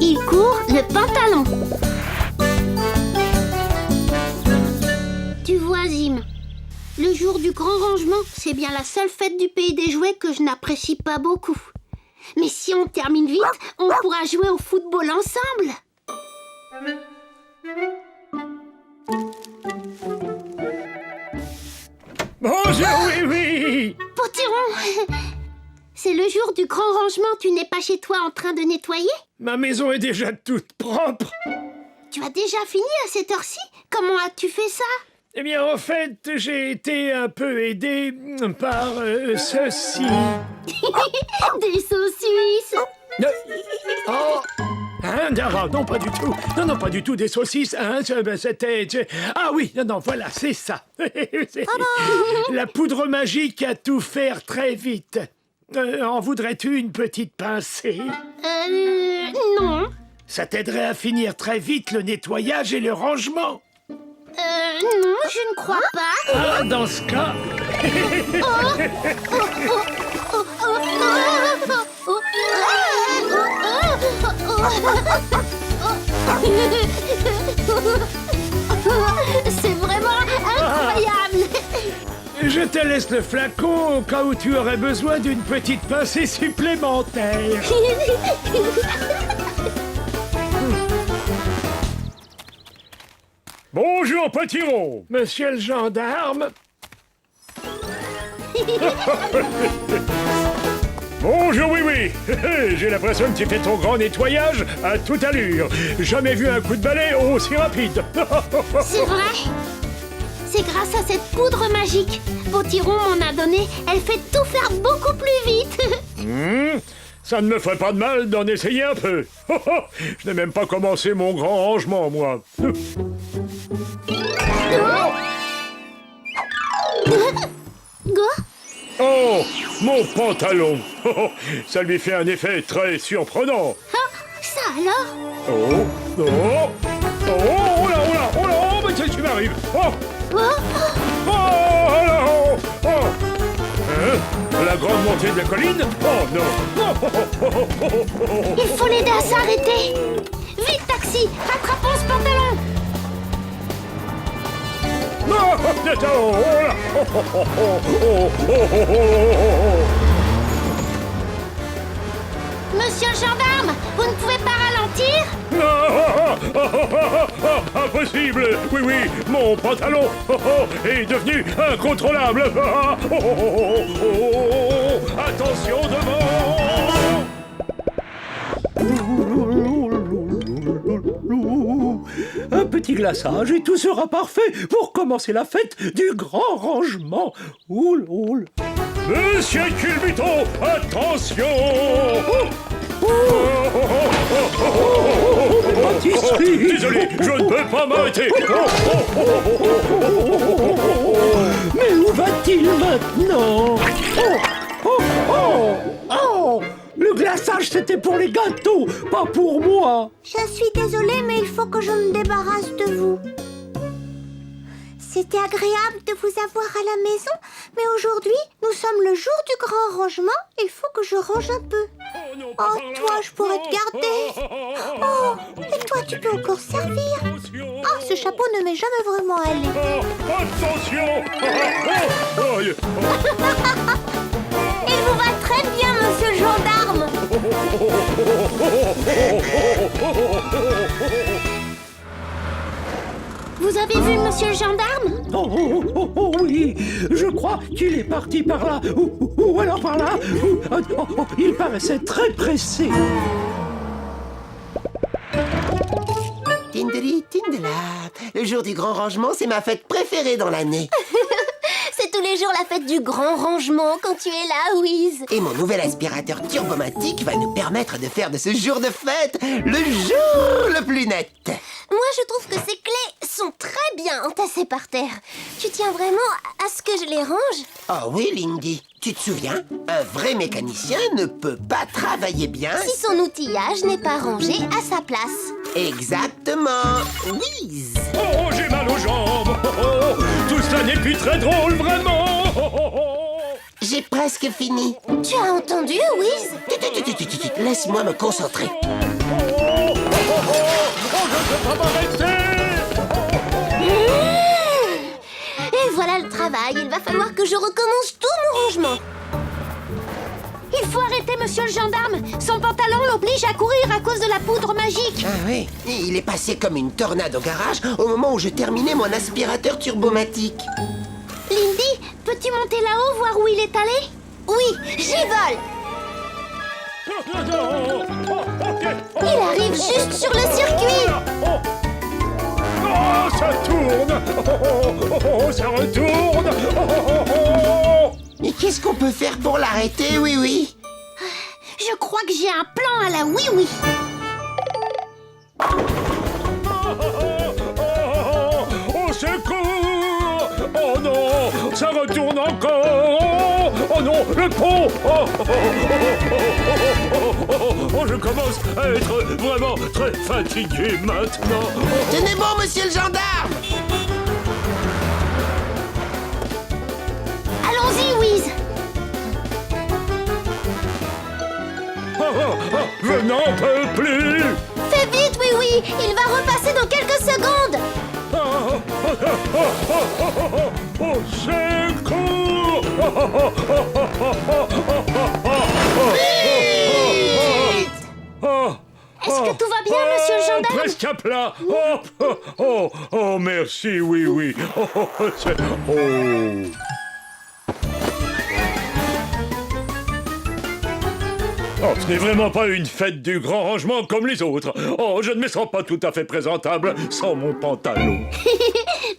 Il court le pantalon. Tu vois, Zim, le jour du grand rangement, c'est bien la seule fête du pays des jouets que je n'apprécie pas beaucoup. Mais si on termine vite, on pourra jouer au football ensemble. Bonjour, oui. Potiron, c'est le jour du grand rangement, tu n'es pas chez toi en train de nettoyer? Ma maison est déjà toute propre. Tu as déjà fini à cette heure-ci? Comment as-tu fait ça? Eh bien, en fait, j'ai été un peu aidé par ceci. Des saucisses. Oh. Hein, non, pas du tout. Non, pas du tout des saucisses. Hein, c'était... Ah oui, non, voilà, c'est ça. C'est la poudre magique à tout faire très vite. En voudrais-tu une petite pincée? Non. Ça t'aiderait à finir très vite le nettoyage et le rangement. Non, je ne crois pas. Ah, dans ce cas... C'est vraiment incroyable. Je te laisse le flacon au cas où tu aurais besoin d'une petite pincée supplémentaire. Bonjour, Potiron. Monsieur le gendarme. Bonjour, oui. J'ai l'impression que tu fais ton grand nettoyage à toute allure. Jamais vu un coup de balai aussi rapide. C'est vrai. C'est grâce à cette poudre magique. Potiron m'en a donné. Elle fait tout faire beaucoup plus vite. Ça ne me ferait pas de mal d'en essayer un peu. Je n'ai même pas commencé mon grand rangement, moi. Go. Oh, mon pantalon. Ça lui fait un effet très surprenant. Ça alors? Oh là, mais qu'est-ce qui m'arrive? Oh là, Hein? La grande montée de la colline? Oh non. Il faut l'aider à s'arrêter. Vite, taxi, attrapons ce pantalon. Monsieur le gendarme, vous ne pouvez pas ralentir? Impossible. Oui, mon pantalon est devenu incontrôlable. Attention devant. Un petit glaçage et tout sera parfait pour commencer la fête du grand rangement. Oul. Monsieur Culbuton, attention! Pâtisserie! Désolé, je ne peux pas m'arrêter! Mais où va-t-il maintenant? Le glaçage, c'était pour les gâteaux, pas pour moi! Je suis désolée, mais il faut que je me débarrasse de vous. C'était agréable de vous avoir à la maison, mais aujourd'hui, nous sommes le jour du grand rangement. Il faut que je range un peu. Oh, toi, je pourrais te garder. Oh, et toi, tu peux encore servir. Oh, ce chapeau ne m'est jamais vraiment allé. Attention! Il vous va très bien, monsieur le gendarme. Vous avez vu monsieur le gendarme? Oh, oui, je crois qu'il est parti par là, ou alors par là. Il paraissait très pressé. Tindeli, tindela. Le jour du grand rangement, c'est ma fête préférée dans l'année. C'est tous les jours la fête du grand rangement quand tu es là, Wiz. Et mon nouvel aspirateur turbomatique va nous permettre de faire de ce jour de fête le jour le plus net. Moi, je trouve que ces clés sont très bien entassées par terre. Tu tiens vraiment à ce que je les range? Oh oui, Lindy. Tu te souviens? Un vrai mécanicien ne peut pas travailler bien Si son outillage n'est pas rangé à sa place. Exactement. Whiz. Oh, j'ai mal aux jambes. Tout ça n'est plus très drôle, vraiment. J'ai presque fini. Tu as entendu, Wiz? Laisse-moi me concentrer. va m'arrêter. Et voilà le travail. Il va falloir que je recommence tout mon rangement. Il faut arrêter monsieur le gendarme. Son pantalon l'oblige à courir à cause de la poudre magique. Ah oui, il est passé comme une tornade au garage au moment où je terminais mon aspirateur turbomatique. Lindy, peux-tu monter là-haut voir où il est allé? Oui, j'y vole. Il arrive juste sur le circuit. Oh, ça tourne. Ça retourne. Mais qu'est-ce qu'on peut faire pour l'arrêter, oui? Je crois que j'ai un plan à la oui-oui. Au secours. Oh non, ça retourne encore. Oh non, le pont. Oh, je commence à être vraiment très fatigué maintenant. Tenez bon, monsieur le gendarme. Allons-y, Wiz. Je n'en peux plus. Fais vite, oui, il va repasser dans quelques secondes. Au secours. Est-ce que tout va bien, monsieur le gendarme? Presque à plat. Oh, merci, oui. Oh, ce n'est vraiment pas une fête du grand rangement comme les autres. Oh, je ne me sens pas tout à fait présentable sans mon pantalon.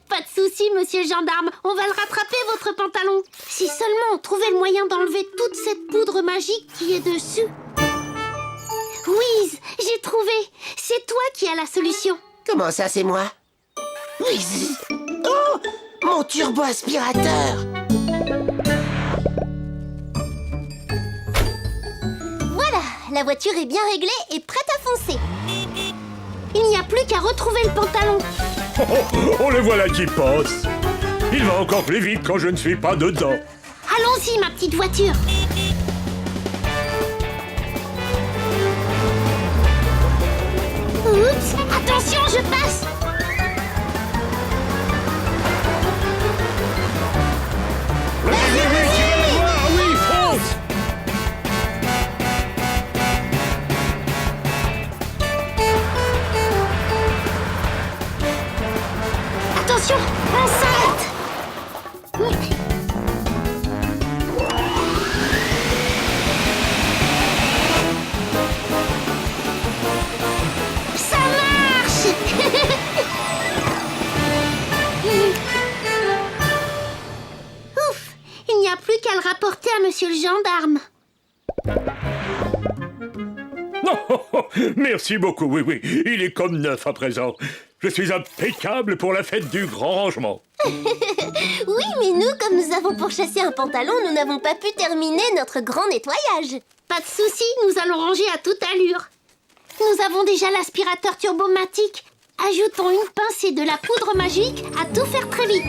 Pas de souci, monsieur le gendarme. On va le rattraper, votre pantalon. Si seulement on trouvait le moyen d'enlever toute cette poudre magique qui est dessus. Wiz, j'ai trouvé. C'est toi qui as la solution. Comment ça, c'est moi? Oui. Oh, mon turbo-aspirateur. Voilà, la voiture est bien réglée et prête à foncer. Il n'y a plus qu'à retrouver le pantalon. Oh, le voilà qui passe. Il va encore plus vite quand je ne suis pas dedans. Allons-y, ma petite voiture. Oups, attention, je passe. Oui, tu vas le voir, oui, fonce. Attention, on s'arrête. Ça marche. Ouf, il n'y a plus qu'à le rapporter à monsieur le gendarme. Non, merci beaucoup, oui. Il est comme neuf à présent. Je suis impeccable pour la fête du grand rangement. Oui, mais nous, comme nous avons pourchassé un pantalon, nous n'avons pas pu terminer notre grand nettoyage. Pas de souci, nous allons ranger à toute allure. Nous avons déjà l'aspirateur turbomatique. Ajoutons une pincée de la poudre magique à tout faire très vite.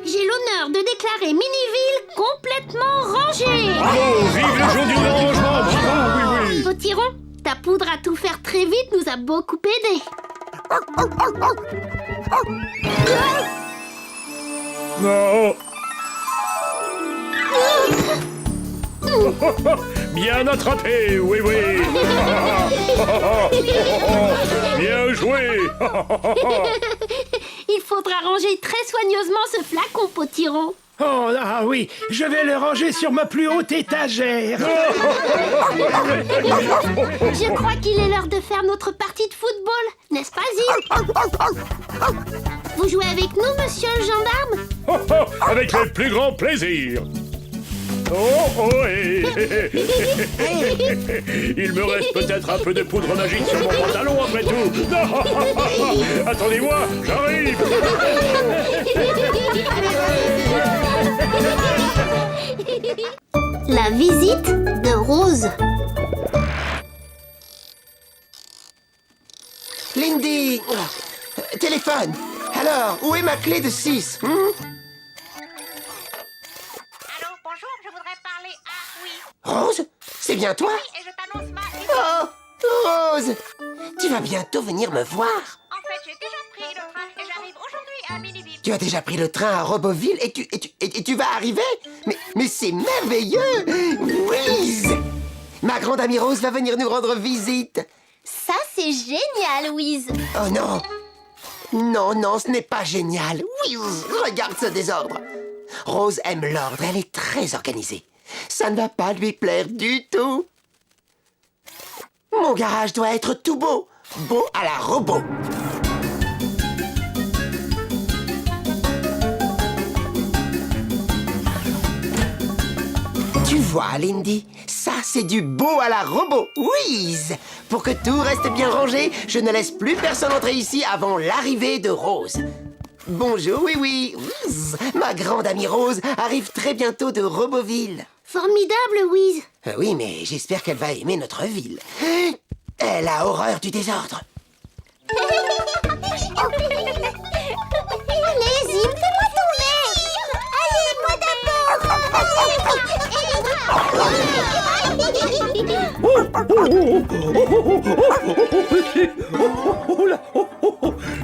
J'ai l'honneur de déclarer Miniville complètement rangée. Bravo, vive le jour du grand rangement, bravo, oui. Potiron, ta poudre à tout faire très vite nous a beaucoup aidés. Non. Bien attrapé, oui. Bien joué. Il faudra ranger très soigneusement ce flacon, Potiron. Oh, ah oui, je vais le ranger sur ma plus haute étagère. Je crois qu'il est l'heure de faire notre partie de football, n'est-ce pas, Zim? Vous jouez avec nous, monsieur le gendarme? Avec le plus grand plaisir. Il me reste peut-être un peu de poudre magique sur mon pantalon après tout. Attendez-moi, j'arrive. La visite de Rose. Lindy! Téléphone! Alors, où est ma clé de 6? Allô, bonjour, je voudrais parler à... Oui, Rose? C'est bien toi? et je t'annonce ma... Oh, Rose! Tu vas bientôt venir me voir. En fait, j'ai déjà pris le train et j'arrive aujourd'hui à Miniville. Tu as déjà pris le train à Roboville et tu vas arriver? Mais c'est merveilleux! Whiz! Ma grande amie Rose va venir nous rendre visite. Ça, c'est génial, Louise. Oh non! Non, non, ce n'est pas génial. Whiz! Regarde ce désordre. Rose aime l'ordre, elle est très organisée. Ça ne va pas lui plaire du tout. Mon garage doit être tout beau. Beau à la robot. Tu vois, Lindy, ça c'est du beau à la robot. Whiz! Pour que tout reste bien rangé, je ne laisse plus personne entrer ici avant l'arrivée de Rose. Bonjour, oui. Whiz! Ma grande amie Rose arrive très bientôt de Roboville. Formidable, Louise. Oui, mais j'espère qu'elle va aimer notre ville. Elle a horreur du désordre. Allez, Zim, fais-moi tourner. Allez, moi Oh là,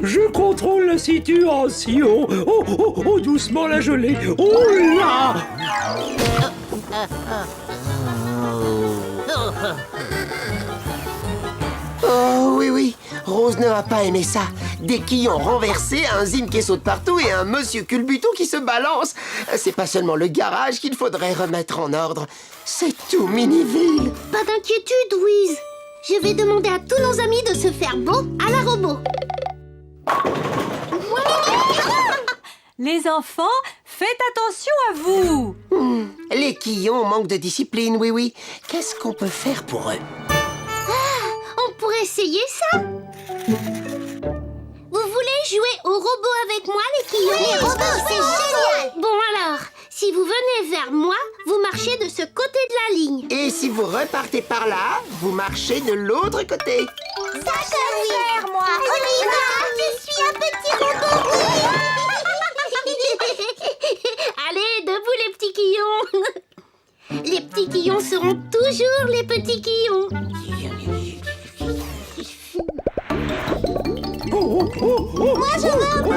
je contrôle la situation. Oh, doucement la gelée. Oh là! Oh oui, Rose ne va pas aimer ça. Des quillons renversés, un Zim qui saute partout et un monsieur culbuto qui se balance. C'est pas seulement le garage qu'il faudrait remettre en ordre. C'est tout Miniville. Pas d'inquiétude, Louise. Je vais demander à tous nos amis de se faire beau à la robot. Les enfants, faites attention à vous. Les quillons manquent de discipline, oui. Qu'est-ce qu'on peut faire pour eux? On pourrait essayer ça. Vous voulez jouer au robot avec moi, les quillons? Les robots, c'est génial. Bon alors, si vous venez vers moi, vous marchez de ce côté de la ligne. Et si vous repartez par là, vous marchez de l'autre côté. Ça, je vais faire, moi. On y va. Je suis un petit robot. Allez, debout les petits quillons. Les petits quillons seront toujours les petits quillons. Moi, je veux un peu.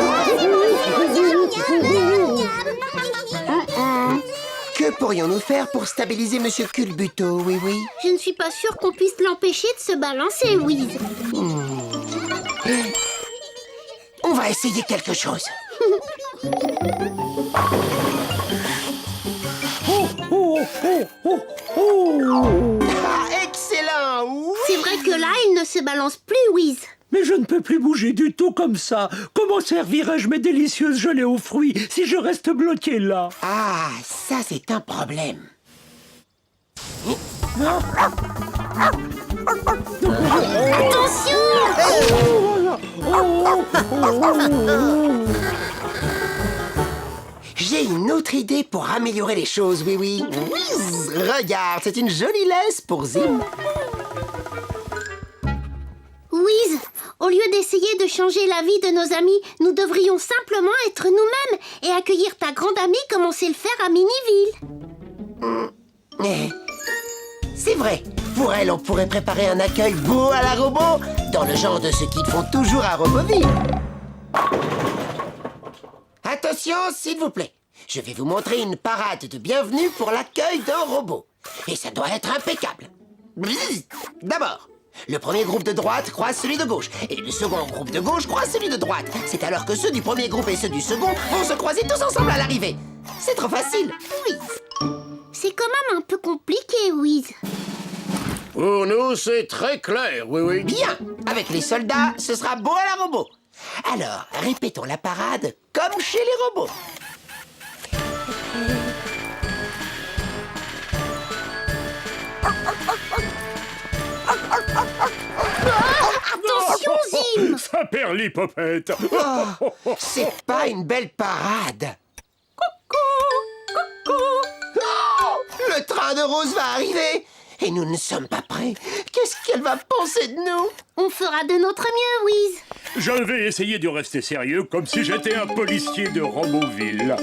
Que pourrions-nous faire pour stabiliser Monsieur Culbuto, oui? Je ne suis pas sûre qu'on puisse l'empêcher de se balancer, Louise. On va essayer quelque chose. Ah, excellent! Oui. C'est vrai que là, il ne se balance plus, Louise. Mais je ne peux plus bouger du tout comme ça. Comment servirai-je mes délicieuses gelées aux fruits si je reste bloqué là? Ah, ça c'est un problème. J'ai une autre idée pour améliorer les choses, oui. Whiz! Regarde, c'est une jolie laisse pour Zim. Louise, au lieu d'essayer de changer la vie de nos amis, nous devrions simplement être nous-mêmes et accueillir ta grande amie comme on sait le faire à Miniville. C'est vrai, pour elle, on pourrait préparer un accueil beau à la robot, dans le genre de ce qu'ils font toujours à Roboville. Attention, s'il vous plaît. Je vais vous montrer une parade de bienvenue pour l'accueil d'un robot. Et ça doit être impeccable. D'abord, le premier groupe de droite croise celui de gauche. Et le second groupe de gauche croise celui de droite. C'est alors que ceux du premier groupe et ceux du second vont se croiser tous ensemble à l'arrivée. C'est trop facile. Oui. C'est quand même un peu compliqué, Louise. Pour nous, c'est très clair, oui. Bien. Avec les soldats, ce sera beau à la robot. Alors, répétons la parade comme chez les robots. Attention, Zim! Ça perd l'hypopète. Oh, c'est pas une belle parade. Coucou. Oh, le train de Rose va arriver. Et nous ne sommes pas prêts. Qu'est-ce qu'elle va penser de nous? On fera de notre mieux, Wiz. Je vais essayer de rester sérieux comme si j'étais un policier de Roboville.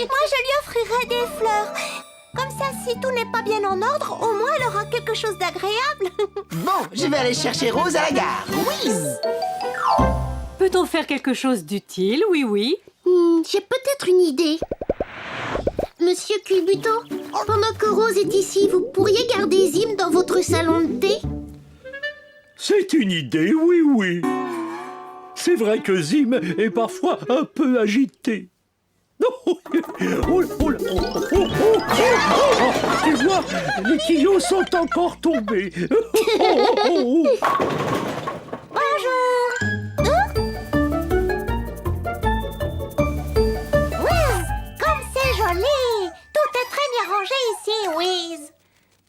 Moi, je lui offrirai des fleurs. Comme ça, si tout n'est pas bien en ordre, au moins elle aura quelque chose d'agréable. Bon, je vais aller chercher Rose à la gare. Whiz! Peut-on faire quelque chose d'utile, oui, oui? J'ai peut-être une idée. Monsieur Culbuto, pendant que Rose est ici, vous pourriez garder Zim dans votre salon de thé? C'est une idée, oui, oui. C'est vrai que Zim est parfois un peu agité. Tu vois, les tuyaux sont encore tombés. Bonjour. Wiz, comme c'est joli. Tout est très bien rangé ici, Wiz.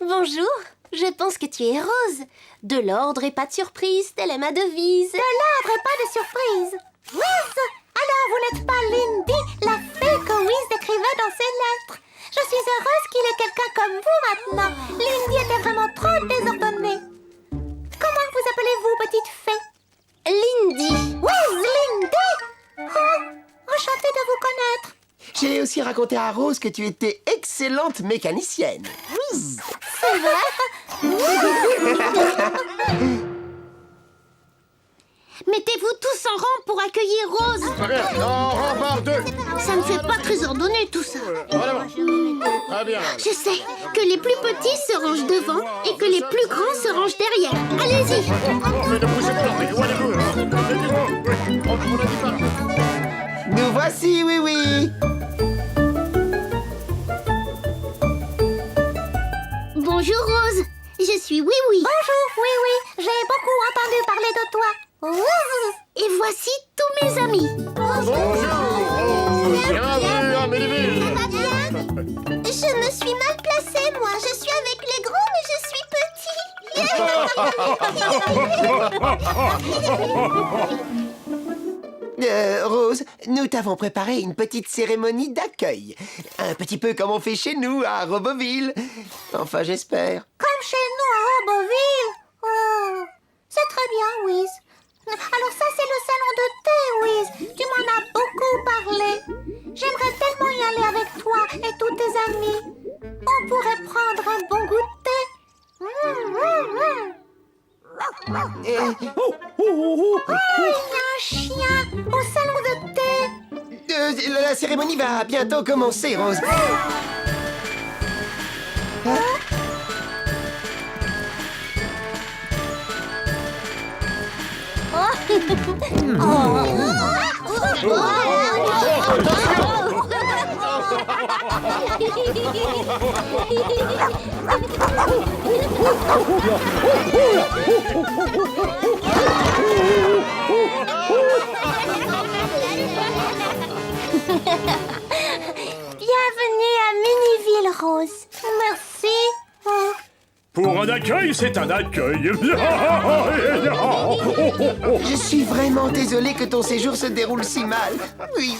Bonjour, je pense que tu es Rose. De l'ordre et pas de surprise, telle est ma devise. De l'ordre et pas de surprise. Wiz, alors vous n'êtes pas Lindy, la fée que Wiz décrivait dans ses lettres. Je suis heureuse qu'il ait quelqu'un comme vous maintenant. Lindy était vraiment trop désordonnée. Comment vous appelez-vous, petite fée? Lindy. Wiz, Lindy. Oh, enchantée de vous connaître. J'ai aussi raconté à Rose que tu étais excellente mécanicienne. Whiz! C'est vrai? Mettez-vous tous en rang pour accueillir Rose. Très bien. En rang par deux. Ça ne fait pas très ordonné tout ça. Voilà. Très bien. Je sais que les plus petits se rangent devant et que les plus grands se rangent derrière. Allez-y. Mais ne poussez pas. Éloignez-vous. On ne dit pas. Nous voici, oui, oui. Bonjour Rose, je suis Oui Oui. Bonjour Oui Oui, j'ai beaucoup entendu parler de toi. Et voici tous mes amis. Bonjour. Bienvenue à Ménéville. Ça va bien? Je me suis mal placée, moi. Je suis avec les gros, mais je suis petit. Rose, nous t'avons préparé une petite cérémonie d'accueil. Un petit peu comme on fait chez nous, à Roboville. Enfin, j'espère. Comme chez nous à Roboville. Oh, c'est très bien, Wiz. Alors ça, c'est le salon de thé, Wiz. Tu m'en as beaucoup parlé. J'aimerais tellement y aller avec toi et tous tes amis. On pourrait prendre un bon goût de thé. Oh, il y a un chien au salon de thé. La cérémonie va bientôt commencer, Rose. Bienvenue à Miniville, Rose. Merci. Pour un accueil, c'est un accueil. Je suis vraiment désolé que ton séjour se déroule si mal. Oui,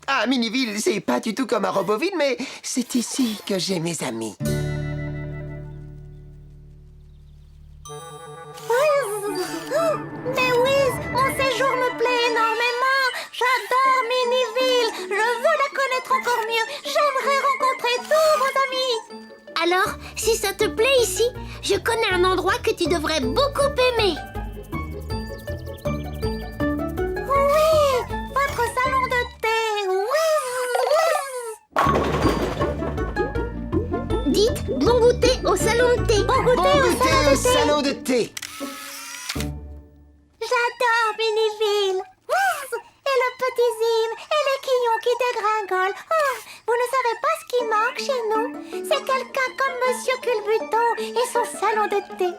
à Miniville, c'est pas du tout comme à Roboville, mais c'est ici que j'ai mes amis. Mais Wiz, mon séjour me plaît énormément. J'adore Miniville. Je veux la connaître encore mieux. J'aimerais rencontrer tous vos amis. Alors, si ça te plaît ici, je connais un endroit que tu devrais beaucoup aimer. Oui, votre salon de thé. Oui. Dites bon goûter au salon de thé. Bon goûter Au salon de thé. J'adore Miniville. Et le petit Zim et les quillons qui dégringolent. Vous ne savez pas ce qui manque chez nous. C'est quelqu'un comme Monsieur Culbuto et son salon de thé.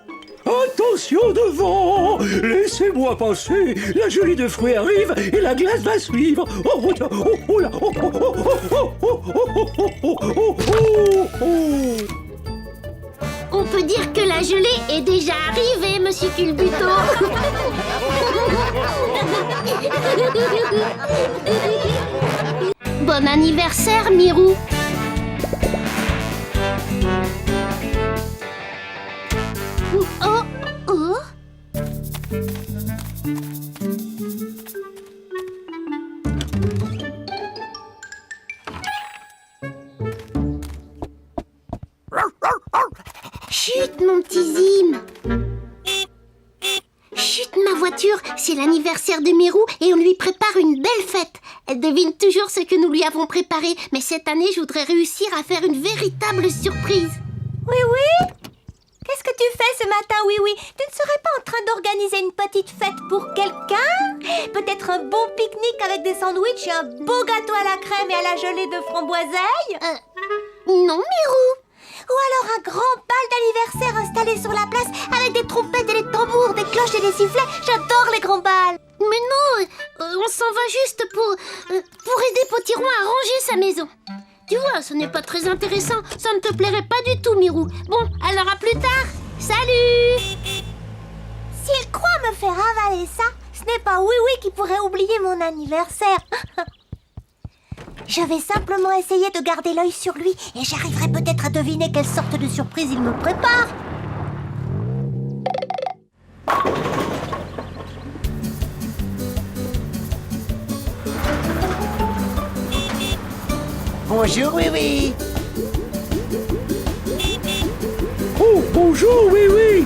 Attention devant! Laissez-moi passer! La gelée de fruits arrive et la glace va suivre! Oh là! On peut dire que la gelée est déjà arrivée, Monsieur Culbuto. Bon anniversaire, Mirou. Oh, oh. Chut, mon petit Zim. Chut, ma voiture, c'est l'anniversaire de Mirou et on lui prépare une belle fête. Elle devine toujours ce que nous lui avons préparé, mais cette année, je voudrais réussir à faire une véritable surprise. Oui, oui. Qu'est-ce que tu fais ce matin, oui, oui? Tu ne serais pas en train d'organiser une petite fête pour quelqu'un? Peut-être un bon pique-nique avec des sandwichs et un beau gâteau à la crème et à la gelée de framboiseille? Non, Mirou. Ou alors un grand bal d'anniversaire installé sur la place avec des trompettes et des tambours, des cloches et des sifflets. J'adore les grands bals. Mais non, on s'en va juste pour aider Potiron à ranger sa maison. Tu vois, ce n'est pas très intéressant. Ça ne te plairait pas du tout, Mirou. Bon, alors à plus tard. Salut! S'il croit me faire avaler ça, ce n'est pas Oui Oui qui pourrait oublier mon anniversaire. Je vais simplement essayer de garder l'œil sur lui et j'arriverai peut-être à deviner quelle sorte de surprise il me prépare. Bonjour, oui, oui. Oh, bonjour, oui, oui.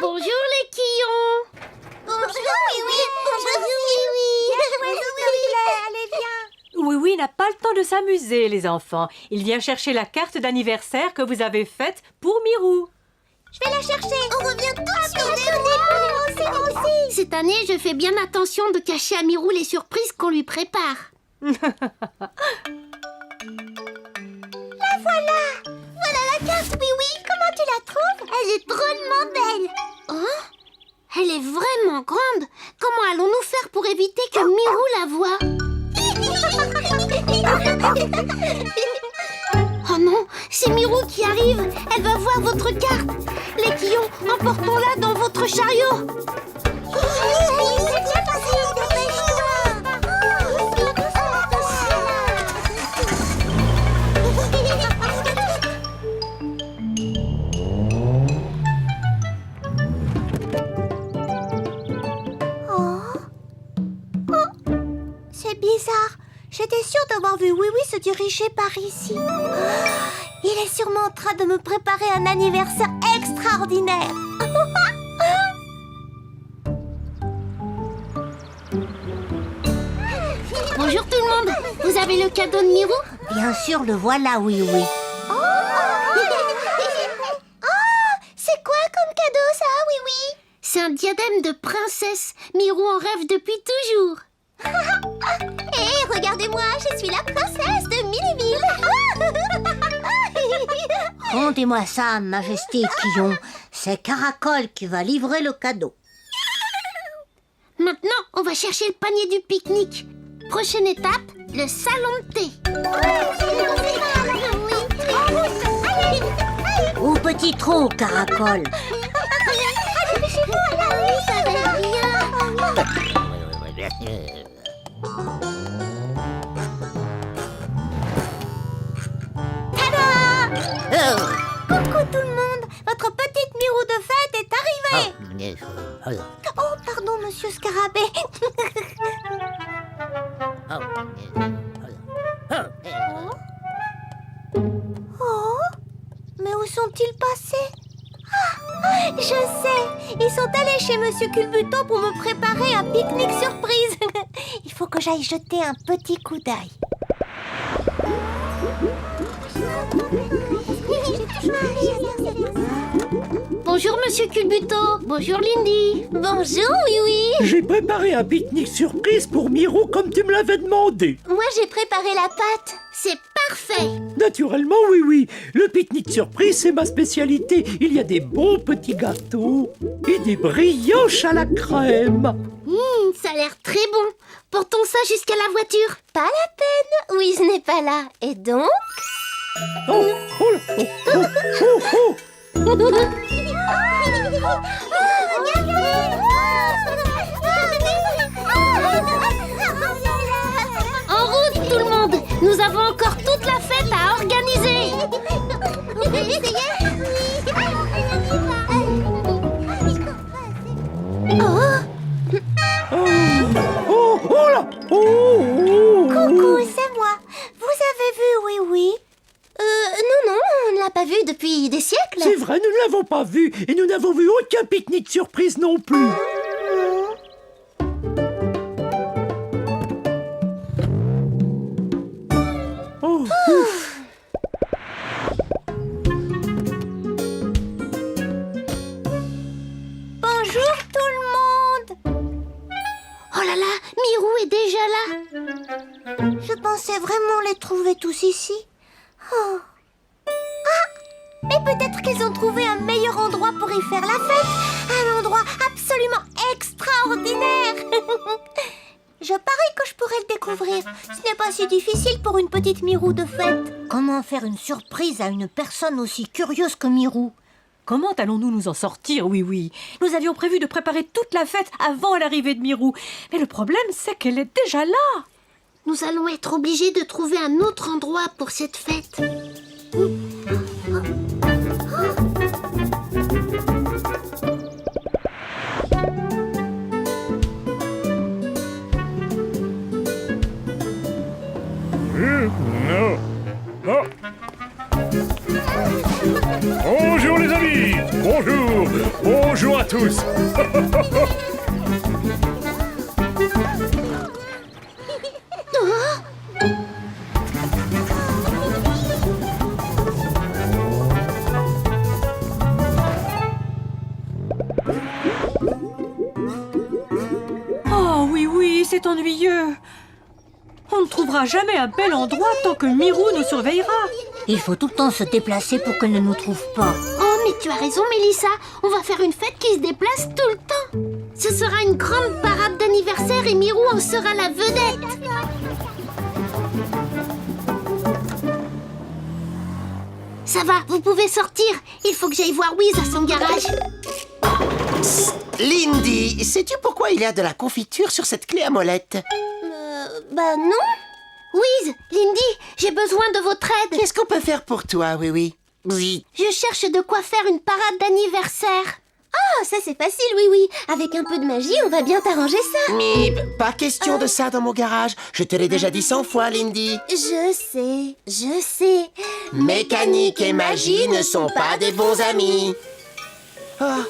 Bonjour les quillons. Bonjour Oui Oui. Bonjour Oui Oui. Allez, viens. Oui, oui, n'a pas le temps de s'amuser, les enfants. Il vient chercher la carte d'anniversaire que vous avez faite pour Mirou. Je vais la chercher. On revient tous sur des mots. Moi aussi. Cette année, je fais bien attention de cacher à Mirou les surprises qu'on lui prépare. La voilà. Voilà la carte, oui, oui. Comment tu la trouves? Elle est drôlement belle. Oh, elle est vraiment grande. Comment allons-nous faire pour éviter que Mirou la voie? Oh non, c'est Mirou qui arrive. Elle va voir votre carte. Les quillons, emportons-la dans votre chariot. C'est bizarre. J'étais sûre d'avoir vu Oui Oui se diriger par ici. Il est sûrement en train de me préparer un anniversaire extraordinaire. Bonjour tout le monde. Vous avez le cadeau de Mirou? Bien sûr, le voilà, Oui Oui. C'est quoi comme cadeau ça, Oui Oui? C'est un diadème de princesse. Mirou en rêve depuis toujours. Hé, regardez-moi, je suis la princesse de Milliville. Rendez-moi ça, Majesté Quillon. C'est Caracol qui va livrer le cadeau. Maintenant, on va chercher le panier du pique-nique. Prochaine étape, le salon de thé. Au petit trou, Caracol. Ça va bien. Coucou tout le monde. Votre petite Mirou de fête est arrivée. Oh, pardon, monsieur Scarabée. Oh, mais où sont-ils passés? Ah, je sais. Ils sont allés chez monsieur Culbuto pour me préparer un pique-nique surprise. Il faut que j'aille jeter un petit coup d'œil. Bonjour Monsieur Culbuto. Bonjour Lindy. Bonjour, oui, oui. J'ai préparé un pique-nique surprise pour Mirou comme tu me l'avais demandé. Moi, j'ai préparé la pâte. C'est parfait. Naturellement, oui, oui. Le pique-nique surprise, c'est ma spécialité. Il y a des bons petits gâteaux et des brioches à la crème. Ça a l'air très bon. Portons ça jusqu'à la voiture. Pas la peine. Oui, je n'ai pas là. Et donc? Oh, oh, là, oh, oh, oh, oh. En route, tout le monde! Nous avons encore toute la fête à organiser! Oh, oh là. Oh, oh, Coucou, c'est moi. Vous avez vu Oui Oui? Non, on ne l'a pas vu depuis des siècles. C'est vrai, nous ne l'avons pas vu et nous n'avons vu aucun pique-nique surprise non plus. Oh, ouf. Bonjour tout le monde. Oh là là, Mirou est déjà là. Je pensais vraiment les trouver tous ici. Oh. Ah, mais peut-être qu'ils ont trouvé un meilleur endroit pour y faire la fête. Un endroit absolument extraordinaire. Je parie que je pourrais le découvrir. Ce n'est pas si difficile pour une petite Mirou de fête. Comment faire une surprise à une personne aussi curieuse que Mirou? Comment allons-nous nous en sortir, oui, oui. Nous avions prévu de préparer toute la fête avant l'arrivée de Mirou. Mais le problème, c'est qu'elle est déjà là. Nous allons être obligés de trouver un autre endroit pour cette fête. Oh. Bonjour les amis. Bonjour. Bonjour à tous. Oh, oui, oui, c'est ennuyeux. On ne trouvera jamais un bel endroit tant que Mirou nous surveillera. Il faut tout le temps se déplacer pour qu'elle ne nous trouve pas. Oh, mais tu as raison, Mélissa. On va faire une fête qui se déplace tout le temps. Ce sera une grande parade d'anniversaire et Mirou en sera la vedette. Ça va, vous pouvez sortir. Il faut que j'aille voir Wiz à son garage. Lindy, sais-tu pourquoi il y a de la confiture sur cette clé à molette? Bah non. Wiz, Lindy, j'ai besoin de votre aide. Qu'est-ce qu'on peut faire pour toi, oui, oui? Bzz. Je cherche de quoi faire une parade d'anniversaire. Ah, ça c'est facile, oui, oui. Avec un peu de magie, on va bien t'arranger ça. Mais pas question de ça dans mon garage. Je te l'ai déjà dit 100 fois, Lindy. Je sais. Mécanique et magie ne sont pas des bons amis. Oh,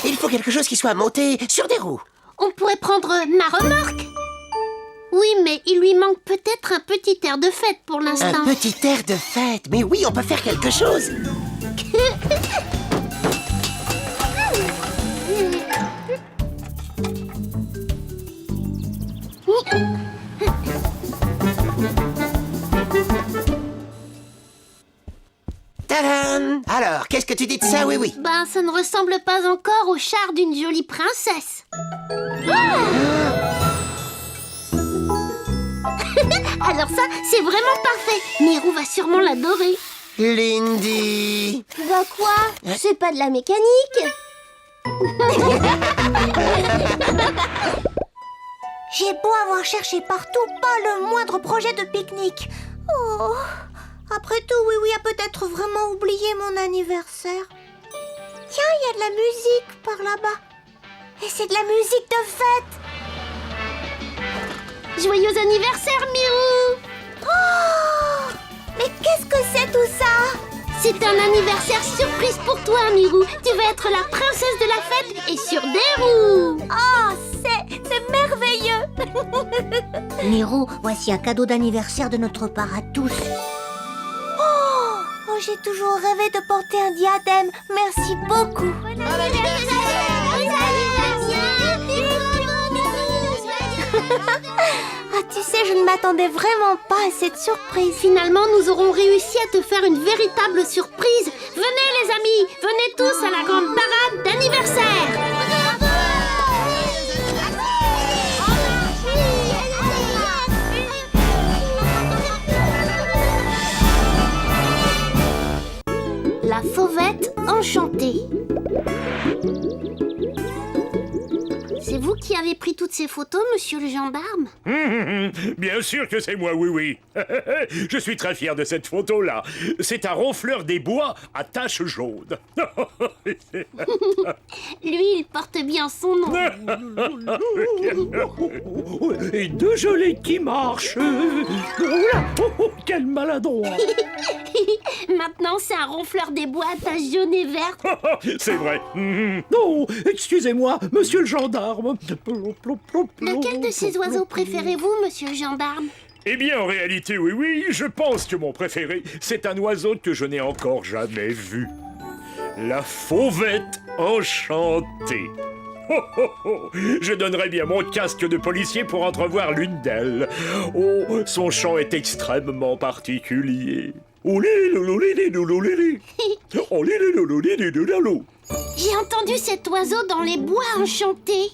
il faut quelque chose qui soit monté sur des roues. On pourrait prendre ma remorque. Oui, mais il lui manque peut-être un petit air de fête pour l'instant. Un petit air de fête. Mais oui, on peut faire quelque chose. Tadam! Alors, qu'est-ce que tu dis de ça, oui, oui? Ben, ça ne ressemble pas encore au char d'une jolie princesse. Ah Alors ça, c'est vraiment parfait. Mirou va sûrement l'adorer. Lindy! Bah quoi? C'est pas de la mécanique. J'ai beau avoir cherché partout, pas le moindre projet de pique-nique. Oh, après tout, oui, oui, a peut-être vraiment oublié mon anniversaire. Tiens, il y a de la musique par là-bas. Et c'est de la musique de fête. Joyeux anniversaire, Mirou! Oh, mais qu'est-ce que c'est tout ça? C'est un anniversaire surprise pour toi, Mirou. Tu vas être la princesse de la fête et sur des roues. Oh, c'est merveilleux. Miro, voici un cadeau d'anniversaire de notre part à tous. Oh, j'ai toujours rêvé de porter un diadème. Merci beaucoup. Ah, tu sais, je ne m'attendais vraiment pas à cette surprise. Finalement, nous aurons réussi à te faire une véritable surprise. Venez, les amis, venez tous à la grande parade d'anniversaire. La fauvette enchantée. C'est vous qui avez pris toutes ces photos, monsieur le gendarme? Bien sûr que c'est moi, oui, oui. Je suis très fier de cette photo-là. C'est un ronfleur des bois à taches jaunes. Lui, il porte bien son nom. Et deux gelées qui marchent. Oula, quel maladroit. Maintenant, c'est un ronfleur des bois à taches jaunes et vertes. C'est vrai. Non, excusez-moi, monsieur le gendarme. Lequel de ces oiseaux préférez-vous, monsieur le gendarme? Eh bien, en réalité, oui, oui, je pense que mon préféré, c'est un oiseau que je n'ai encore jamais vu. La fauvette enchantée. Oh, oh, oh. Je donnerais bien mon casque de policier pour entrevoir l'une d'elles. Oh, son chant est extrêmement particulier. Oh, J'ai entendu cet oiseau dans les bois enchantés.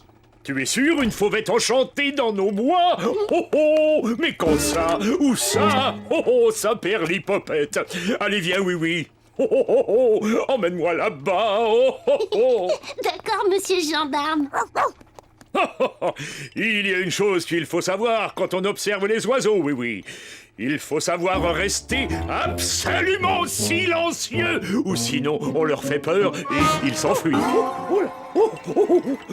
tu es sûr, une fauvette enchantée dans nos bois? Oh oh, mais quand ça? Où ça? Oh oh, ça perd l'hypopète. Allez, viens, oui, oui. Oh oh oh, oh. Emmène-moi là-bas. Oh oh oh. D'accord, monsieur le gendarme. Il y a une chose qu'il faut savoir quand on observe les oiseaux, oui, oui. Il faut savoir rester absolument silencieux, ou sinon on leur fait peur et ils s'enfuient.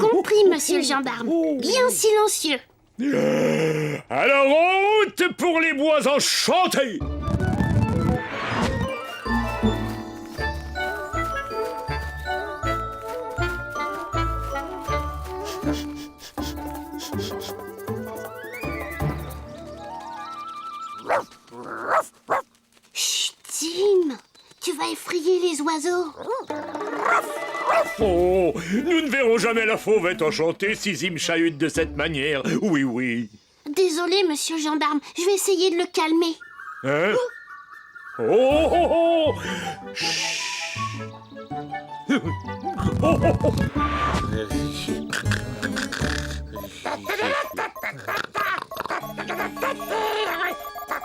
Compris, monsieur le gendarme. Bien silencieux. Alors en route pour les bois enchantés! Chut, Tim, tu vas effrayer les oiseaux. Oh, nous ne verrons jamais la fauvette enchantée si Zim chahute de cette manière. Oui, oui. Désolé, monsieur le gendarme, je vais essayer de le calmer. Hein? Oh, oh, oh. Chut. Oh, oh, oh.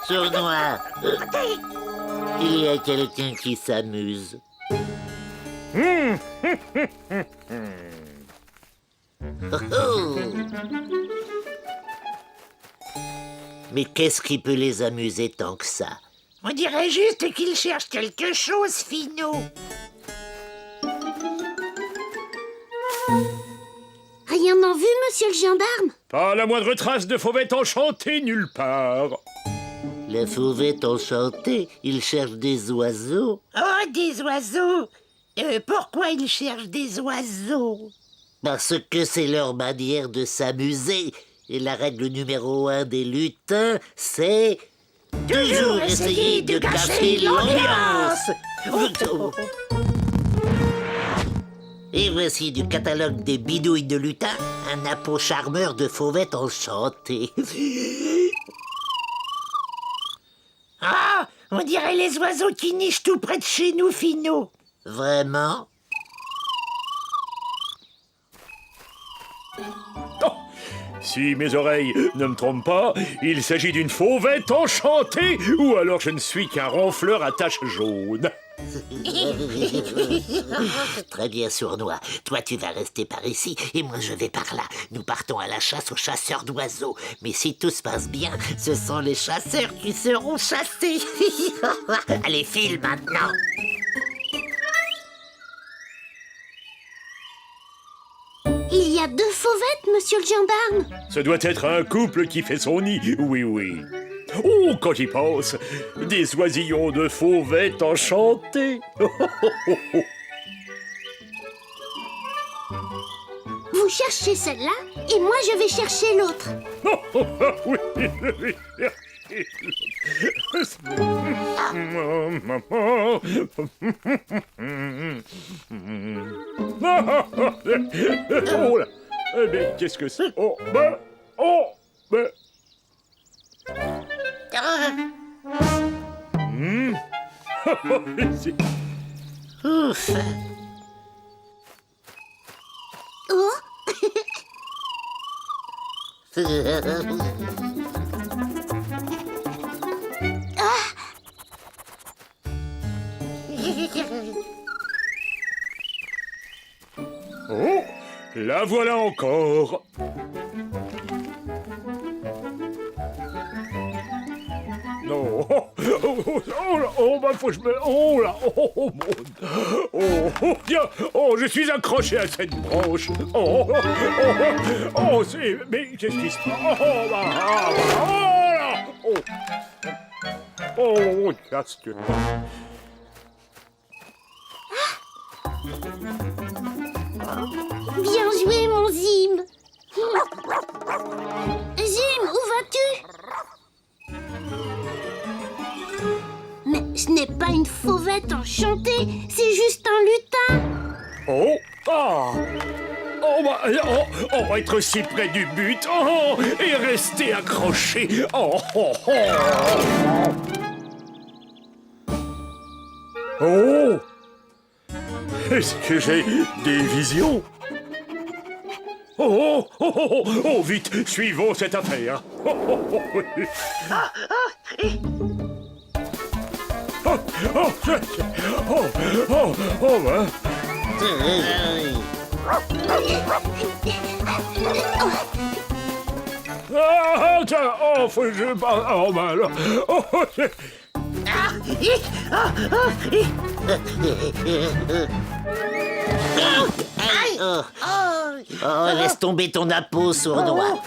Sournois, il y a quelqu'un qui s'amuse. Oh. Mais qu'est-ce qui peut les amuser tant que ça? On dirait juste qu'il cherche quelque chose, Finot. Rien en vue, monsieur le gendarme? Pas la moindre trace de fauvette enchantée nulle part. La fauvette enchantée, il cherche des oiseaux. Oh, des oiseaux. Pourquoi il cherche des oiseaux? Parce que c'est leur manière de s'amuser. Et la règle numéro 1 des lutins, c'est... toujours essayer de gâcher l'ambiance. Et voici du catalogue des bidouilles de lutin, un appôt charmeur de fauvette enchantée. Ah, on dirait les oiseaux qui nichent tout près de chez nous, Finot. Vraiment? Oh, si mes oreilles ne me trompent pas, il s'agit d'une fauvette enchantée, ou alors je ne suis qu'un ronfleur à taches jaunes. Très bien, Sournois. Toi, tu vas rester par ici et moi, je vais par là. Nous partons à la chasse aux chasseurs d'oiseaux. Mais si tout se passe bien, ce sont les chasseurs qui seront chassés. Allez, file maintenant. Il y a 2 fauvettes, monsieur le gendarme. Ce doit être un couple qui fait son nid, oui, oui. Oh, quand j'y pense, des oisillons de fauvettes enchantées. Vous cherchez celle-là et moi je vais chercher l'autre. Oui, oui. Oh là, mais qu'est-ce que c'est? Oh, ben, c'est- Ouf. Oh, Oh, la voilà encore. Non. Bah, faut que je me... Oh là, tiens, je suis accroché à cette branche. C'est... Mais qu'est-ce qui se passe? Casse-tu. Bien joué, mon Zim. Zim, où vas-tu? Mais ce n'est pas une fauvette enchantée, c'est juste un lutin. On va être si près du but. Et rester accroché. Est-ce que j'ai des visions? Vite, suivons cette affaire. Faut que je parle. Laisse tomber ton appôt, sournois.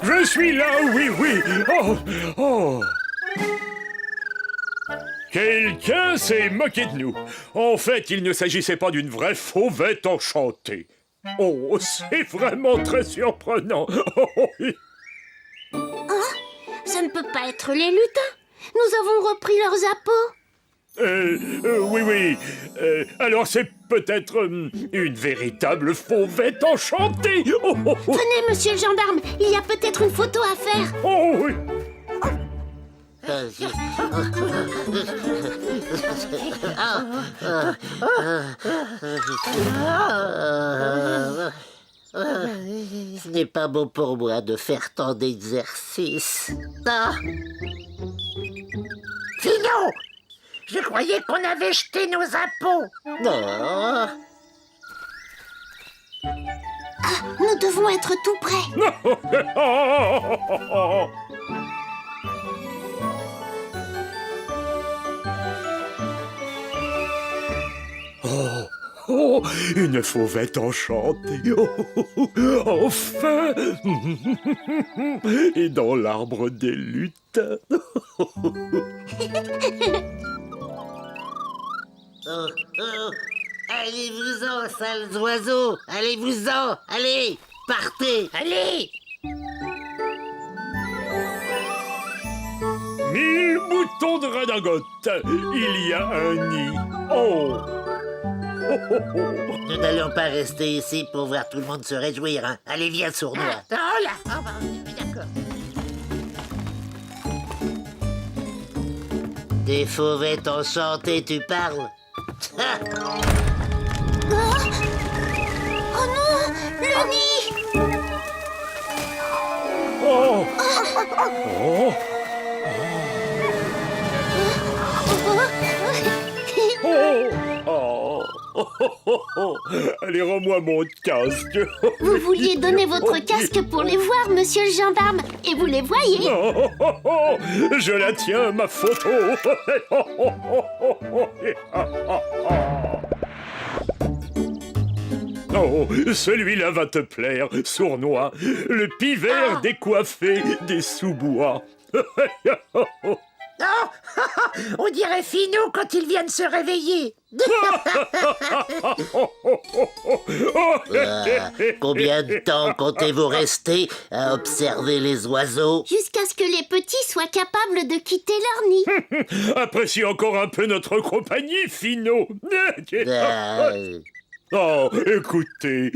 Je suis là, oui. Quelqu'un s'est moqué de nous. En fait, il ne s'agissait pas d'une vraie fauvette enchantée. C'est vraiment très surprenant. Ça ne peut pas être les lutins. Nous avons repris leurs appâts. Oui. Alors c'est peut-être une véritable fauvette enchantée. Venez, monsieur le gendarme, il y a peut-être une photo à faire. Oui. Ce n'est pas bon pour moi de faire tant d'exercices. Finot, je croyais qu'on avait jeté nos impôts. Non. Nous devons être tout près. Une fauvette enchantée. Enfin. Et dans l'arbre des lutins. Allez-vous-en, sales oiseaux. Allez-vous-en. Allez, partez. Allez. 1000 boutons de redingote. Il y a un nid. Nous n'allons pas rester ici pour voir tout le monde se réjouir, hein. Allez, viens, sournois. D'accord. Des fauvettes enchantées, tu parles? Oh non, le nid. Allez, rends-moi mon casque. Vous vouliez donner votre casque pour les voir, monsieur le gendarme, et vous les voyez. Je la tiens, ma photo. Celui-là va te plaire, sournois. Le pivert décoiffé des sous-bois. On dirait Finot quand il vient de se réveiller. Combien de temps comptez-vous rester à observer les oiseaux? Jusqu'à ce que les petits soient capables de quitter leur nid. Apprécie encore un peu notre compagnie, Finot. Écoutez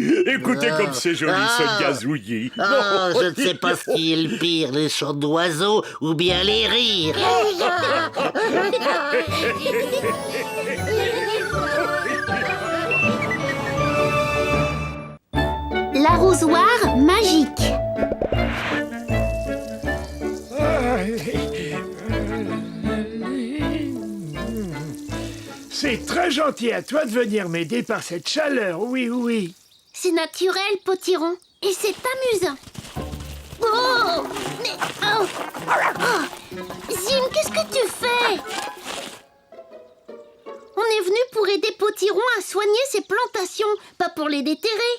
comme c'est joli ce gazouillis. Je ne sais pas ce qui est le pire, les chants d'oiseaux ou bien les rires. l'arrosoir magique. C'est très gentil à toi de venir m'aider par cette chaleur, oui, oui. C'est naturel, Potiron, et c'est amusant. Oh, mais oh. Zim, qu'est-ce que tu fais? On est venu pour aider Potiron à soigner ses plantations, pas pour les déterrer.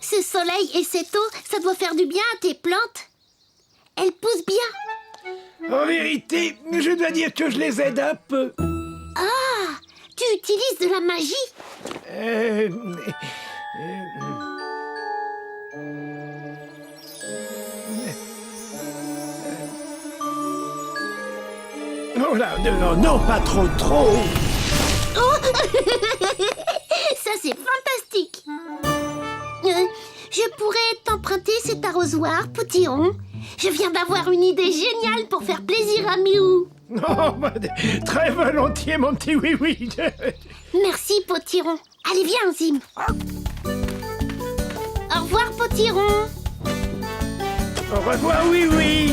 Ce soleil et cette eau, ça doit faire du bien à tes plantes. Elles poussent bien. En vérité, je dois dire que je les aide un peu. Ah, tu utilises de la magie? Oh là, non, pas trop. Oh ça, c'est fantastique. Je pourrais t'emprunter cet arrosoir, Potiron. Je viens d'avoir une idée géniale pour faire plaisir à Mirou. Oh, très volontiers, mon petit oui. Merci, Potiron. Allez, viens, Zim. Au revoir, Potiron. Au revoir, oui.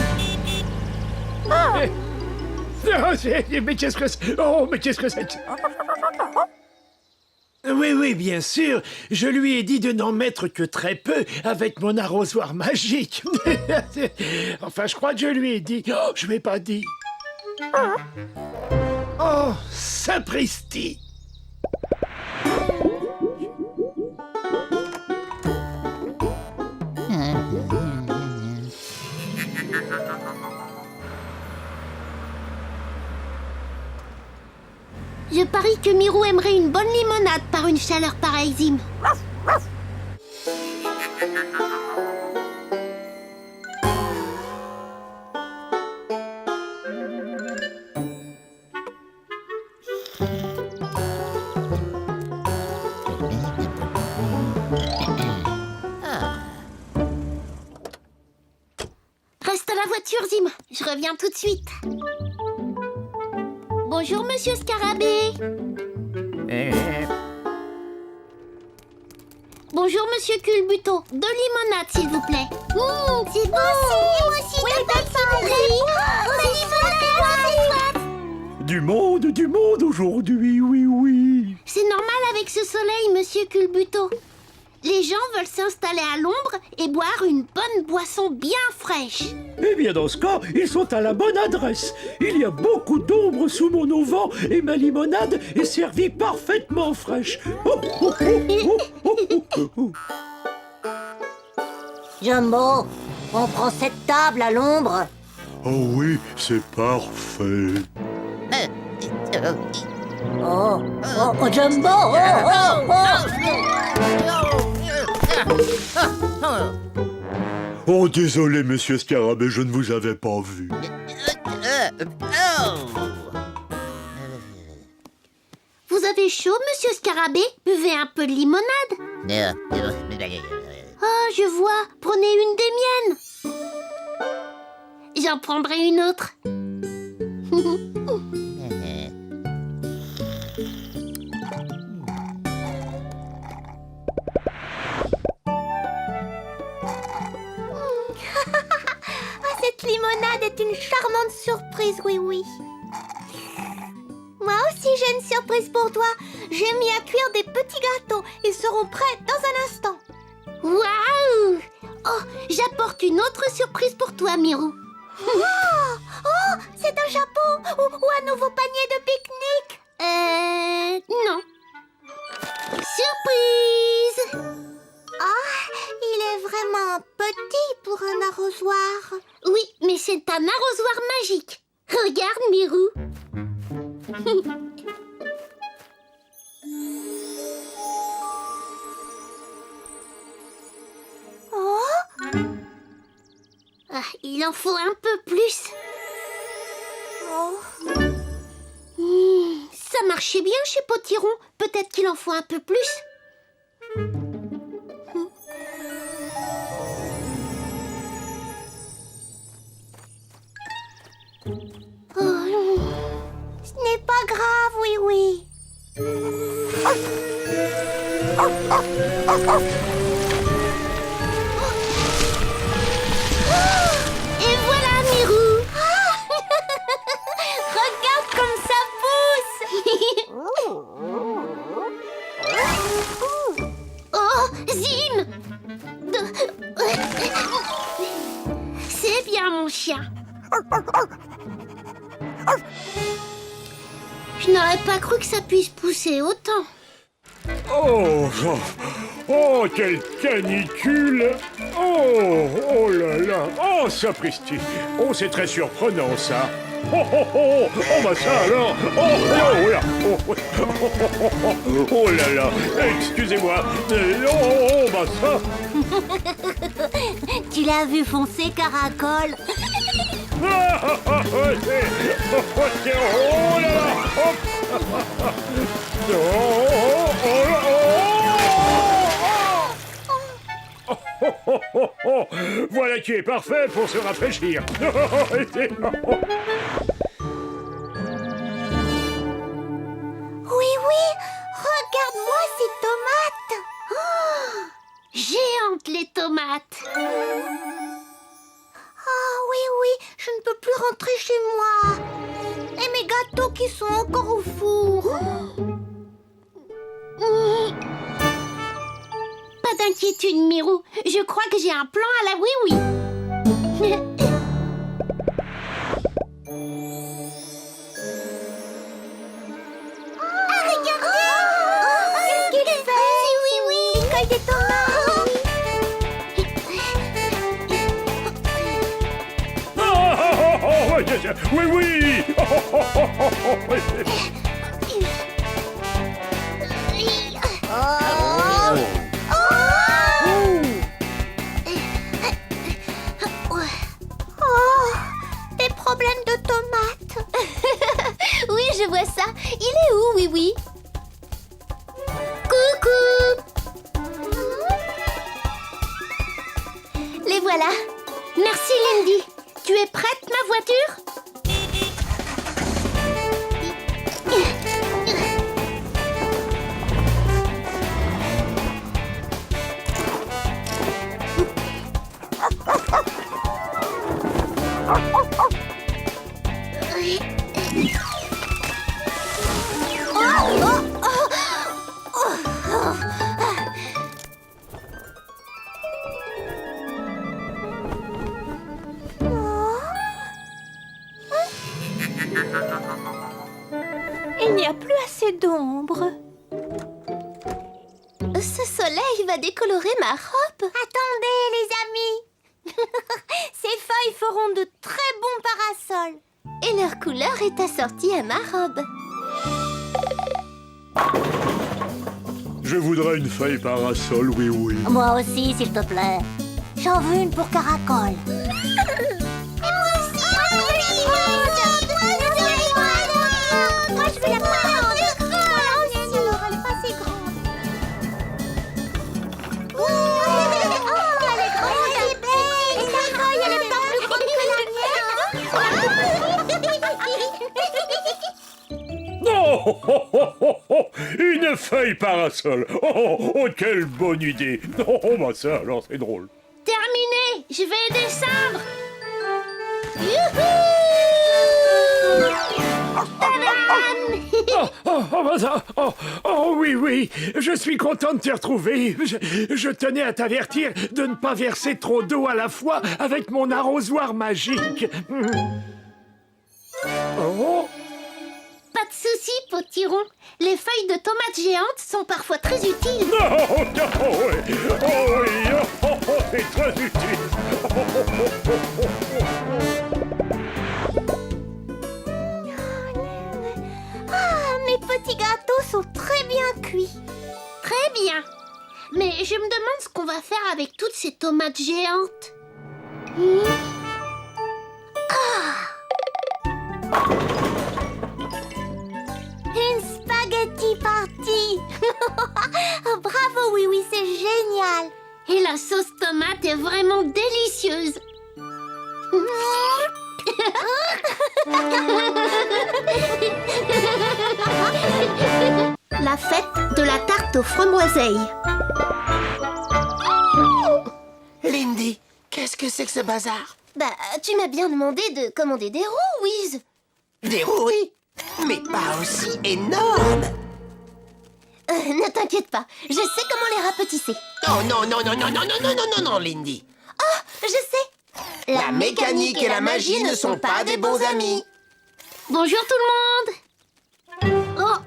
Mais qu'est-ce que c'est? Oh, mais qu'est-ce que c'est? Oui, bien sûr. Je lui ai dit de n'en mettre que très peu avec mon arrosoir magique. Enfin, je crois que je lui ai dit. Oh, je m'ai pas dit. Oh, sapristi! Je parie que Mirou aimerait une bonne limonade par une chaleur pareille, Zim. Reste à la voiture, Zim. Je reviens tout de suite. Bonjour, Monsieur Scarabée. Bonjour, Monsieur Culbuto. De limonade, s'il vous plaît. C'est bon. Moi aussi, oui, Du monde aujourd'hui, oui. C'est normal avec ce soleil, Monsieur Culbuto. Les gens veulent s'installer à l'ombre et boire une bonne boisson bien fraîche. Eh bien, dans ce cas, ils sont à la bonne adresse. Il y a beaucoup d'ombre sous mon auvent et ma limonade est servie parfaitement fraîche. Jumbo, on prend cette table à l'ombre. Oh oui, c'est parfait. Oh, Jumbo, Oh, désolé, monsieur Scarabée, je ne vous avais pas vu. Vous avez chaud, Monsieur Scarabée? Buvez un peu de limonade. Oh, je vois. Prenez une des miennes. J'en prendrai une autre. Cette limonade est une charmante surprise, oui. Moi aussi, j'ai une surprise pour toi. J'ai mis à cuire des petits gâteaux. Ils seront prêts dans un instant. Waouh! Oh, j'apporte une autre surprise pour toi, Mirou. Oh, c'est un chapeau ou un nouveau panier de pique-nique. Non. Surprise! Il est vraiment petit pour un arrosoir. Oui, mais c'est un arrosoir magique. Regarde, Mirou. Il en faut un peu plus. Ça marchait bien chez Potiron. Peut-être qu'il en faut un peu plus. Ce n'est pas grave, oui. Et voilà, Mirou. Regarde comme ça pousse. Oh, Zim. C'est bien, mon chien. Je n'aurais pas cru que ça puisse pousser autant. Oh, oh, oh, quelle canicule! Oh, oh là là! Oh, sapristi! Oh, c'est très surprenant, ça! Oh, oh, oh! Oh, bah ça alors! Oh, oh, là! Oh, oh, oh, oh là là! Excusez-moi! Oh, bah ça! Tu l'as vu foncer, Caracol? Ah, ah, ah, c'est- oh, oh, c'est- oh là là! Hop. Oh, oh, oh, oh, oh, oh, oh, oh. Voilà qui est parfait pour se rafraîchir. Oui, oui, regarde-moi ces tomates. Oh, Géantes, les tomates. ah oui, oui, je ne peux plus rentrer chez moi. Et mes gâteaux qui sont encore au four. Pas d'inquiétude, Mirou. Je crois que j'ai un plan à la oui-oui. Regardez! Qu'est-ce qu'il fait? C'est oui, oui. Il cueille des tomates. Ah, ah, ah, ah, oui, oui. Oh, oh, oh, oh, oh, oui. Oh, des problèmes de tomates. Oui, je vois ça. Il est où, oui, oui? Coucou! Les voilà. Merci, Lindy. Tu es prête, ma voiture? Il n'y a plus assez d'ombre. Ce soleil va décolorer ma robe. Attendez, les amis. Ces feuilles feront de très bons parasols. Et leur couleur est assortie à ma robe. Je voudrais une feuille parasol, oui, oui. Moi aussi, s'il te plaît. J'en veux une pour Caracol. Moi, je veux la prendre. Alors, elle est pas si grande. Elle est grande. Elle est belle. Et ta feuille, elle est pas plus grande que la mienne. Oh, oh, oh, oh, oh, une feuille parasol. Oh, oh, oh, quelle bonne idée. Oh, oh, bah ça, alors, c'est drôle. Terminé. Je vais descendre. Oh, oh, oh, bah ça, oh, oh, oui, oui, je suis content de te retrouver. Je tenais à t'avertir de ne pas verser trop d'eau à la fois avec mon arrosoir magique. Oh, Pas de souci, potiron. Les feuilles de tomates géantes sont parfois très utiles. Oh, oh, oh, oui, oh, oui, oh, oh, oh, c'est très utile. Oh, oh, oh, oh, oh, oh. Ah, mes petits gâteaux sont très bien cuits. Très bien. Mais je me demande ce qu'on va faire avec toutes ces tomates géantes. Une spaghetti party. Oh, bravo, oui, oui, c'est génial. Et la sauce tomate est vraiment délicieuse. La fête de la tarte aux framboiseilles. Lindy, qu'est-ce que c'est que ce bazar? Bah, tu m'as bien demandé de commander des roues, Wiz. Des roues, oui, mais pas aussi énormes. Ne t'inquiète pas, je sais comment les rapetisser. Oh non, non, non, non, non, non, non, non, non, non, Lindy. Oh, je sais. La mécanique et la magie ne sont pas des bons amis. Bonjour tout le monde. Oh,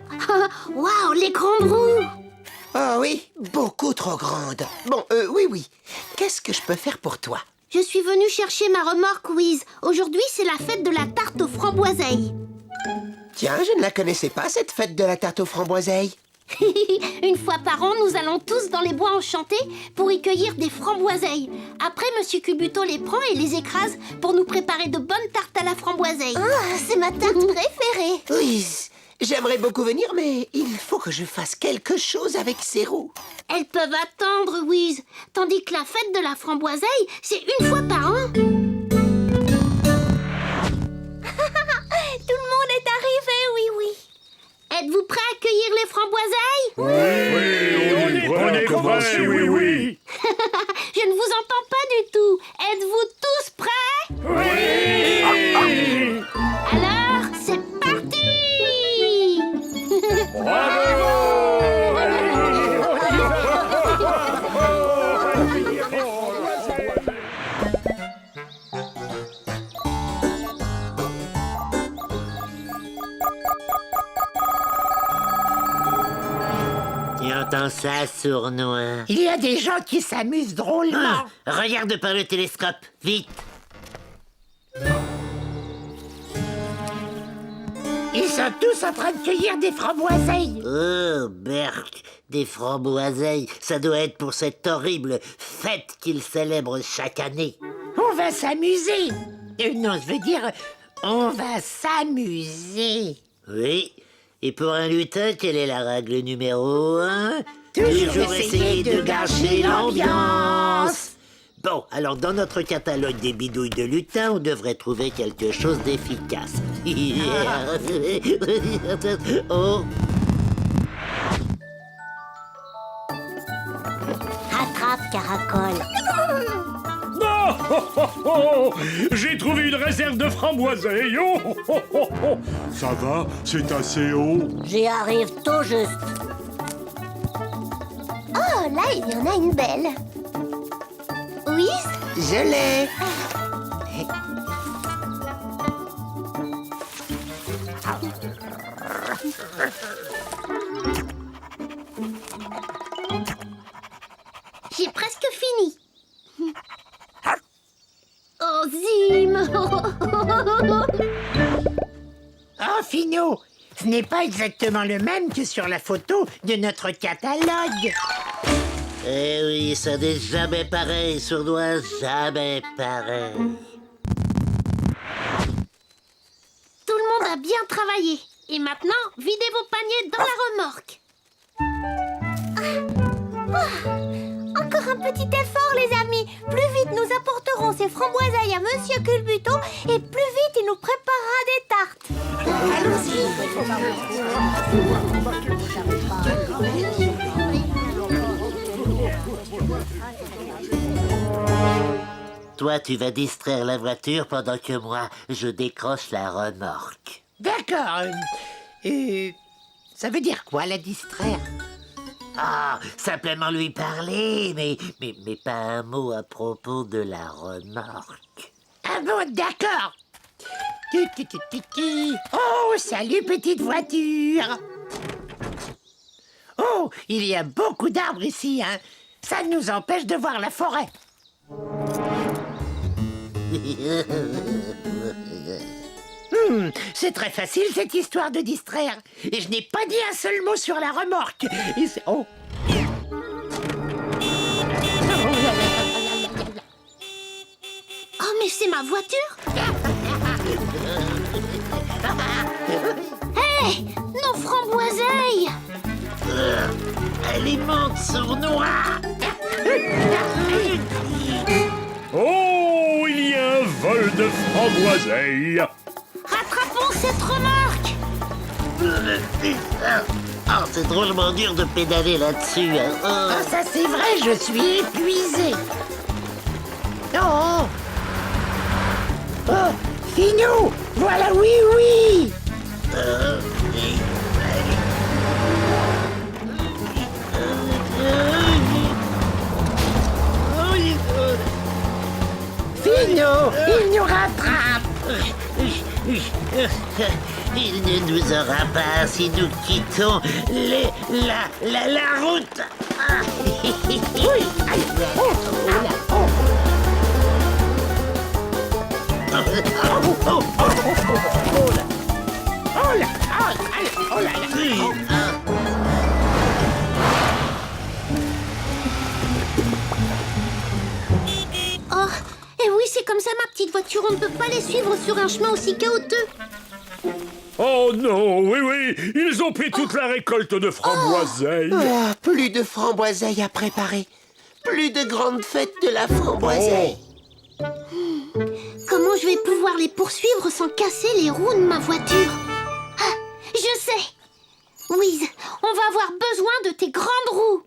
waouh, les grandes roues. Oh oui, beaucoup trop grande. Bon, oui. Qu'est-ce que je peux faire pour toi? Je suis venue chercher ma remorque, Wiz. Aujourd'hui, c'est la fête de la tarte aux framboiseilles. Tiens, je ne la connaissais pas, cette fête de la tarte aux framboiseilles. Une fois par an, nous allons tous dans les bois enchantés pour y cueillir des framboiseilles. Après, Monsieur Culbuto les prend et les écrase pour nous préparer de bonnes tartes à la framboiseille. Ah, c'est ma tarte préférée. Oui, j'aimerais beaucoup venir, mais il faut que je fasse quelque chose avec ces roues. Elles peuvent attendre, Wiz. Tandis que la fête de la framboiseille, c'est une fois par an. Tout le monde est arrivé, oui. Êtes-vous prêts à cueillir les framboiseilles? Oui, on est prêts, oui. Je ne vous entends pas du tout. Êtes-vous tous prêts? Oui. Alors, c'est parti! Tu entends ça, sournois? Il y a des gens qui s'amusent drôlement. Regarde par le télescope, vite. Ils sont tous en train de cueillir des framboiseilles. Oh, Berk, des framboiseilles, ça doit être pour cette horrible fête qu'ils célèbrent chaque année. On va s'amuser. Non, je veux dire, on va s'amuser. Oui, et pour un lutin, quelle est la règle numéro 1? Toujours essayer de gâcher l'ambiance. Bon, alors dans notre catalogue des bidouilles de lutin, on devrait trouver quelque chose d'efficace. Oh. Rattrape, Caracole. Oh, j'ai trouvé une réserve de framboiseilles. Oh. Ça va, c'est assez haut. J'y arrive tout juste. Oh, là, il y en a une belle. Wiz? Je l'ai. J'ai presque fini. Oh, Zim! Oh, Finot, ce n'est pas exactement le même que sur la photo de notre catalogue. Eh oui, ça n'est jamais pareil, sournois, jamais pareil. Tout le monde a bien travaillé. Et maintenant, videz vos paniers dans la remorque. Encore un petit effort, les amis. Plus vite nous apporterons ces framboiseilles à Monsieur Culbuto et plus vite il nous préparera des tartes. Toi, tu vas distraire la voiture pendant que moi, je décroche la remorque. D'accord. Ça veut dire quoi, la distraire? Ah, simplement lui parler, mais pas un mot à propos de la remorque. Ah bon, d'accord. Oh, salut, petite voiture. Oh, il y a beaucoup d'arbres ici, hein. Ça nous empêche de voir la forêt. C'est très facile, cette histoire de distraire. Et je n'ai pas dit un seul mot sur la remorque. Oh. Oh, mais c'est ma voiture. Hé, nos framboiseilles. Elle est monte sournois. Oh, il y a un vol de framboiseilles. Rattrapons cette remorque. Oh, c'est drôlement dur de pédaler là-dessus. Hein. Oh. Ah, ça c'est vrai, je suis épuisé. Oh, oh, Finou, voilà, oui, oui. Finou, il nous rattrape. Il ne nous aura pas si nous quittons la route. Ah. Oui, allez, oh, oh, là, oh. Oh là, allez, oh là là. Oh, et oui, c'est comme ça, ma petite voiture. On ne peut pas les suivre sur un chemin aussi chaotique. Oh non, oui, oui, ils ont pris toute la récolte de framboiseilles. Ah, plus de framboiseilles à préparer. Plus de grande fête de la framboiseille. Comment je vais pouvoir les poursuivre sans casser les roues de ma voiture? Ah, je sais. Whiz, on va avoir besoin de tes grandes roues.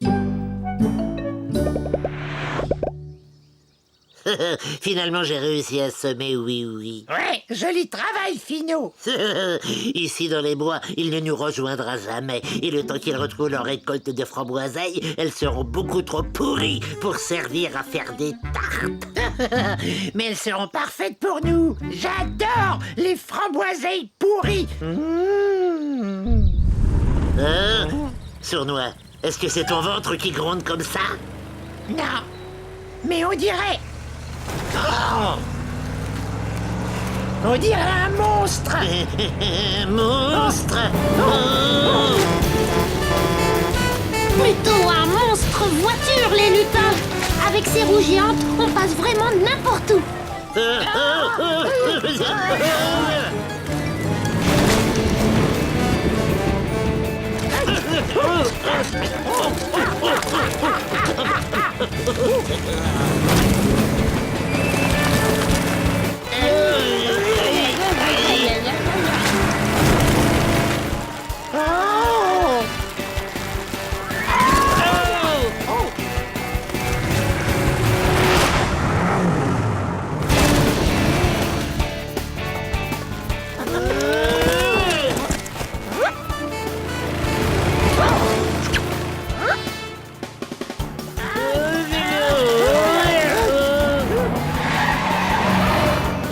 Finalement, j'ai réussi à semer oui. Ouais, joli travail, Finou. Ici, dans les bois, il ne nous rejoindra jamais. Et le temps qu'ils retrouvent leur récolte de framboiseilles, elles seront beaucoup trop pourries pour servir à faire des tartes. Mais elles seront parfaites pour nous. J'adore les framboiseilles pourries. Hein? Sournois, est-ce que c'est ton ventre qui gronde comme ça? Non, mais on dirait... Oh, on dirait un monstre. Monstre! Oh. Plutôt un monstre voiture, les lutins. Avec ses roues géantes, on passe vraiment n'importe où.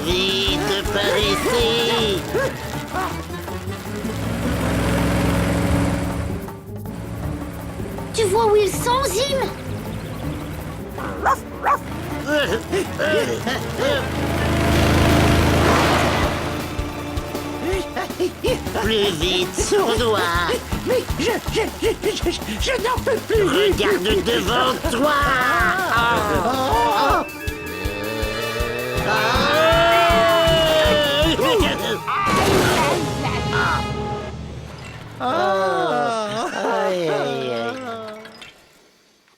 Vite par ici! Tu vois où ils sont, Zim? Plus vite, Sournois! Mais je n'en peux plus. Regarde devant toi!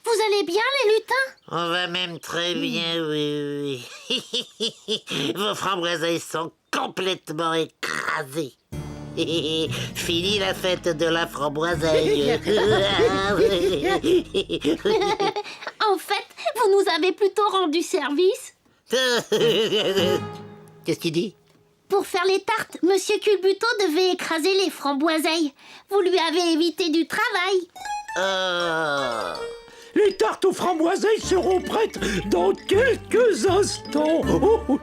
Vous allez bien, les lutins? On va même très bien, oui. Vos framboiseilles sont complètement écrasées. Fini la fête de la framboiseille. En fait, vous nous avez plutôt rendu service. Qu'est-ce qu'il dit? Pour faire les tartes, Monsieur Culbuto devait écraser les framboiseilles. Vous lui avez évité du travail. Les tartes aux framboiseilles seront prêtes dans quelques instants. Oh.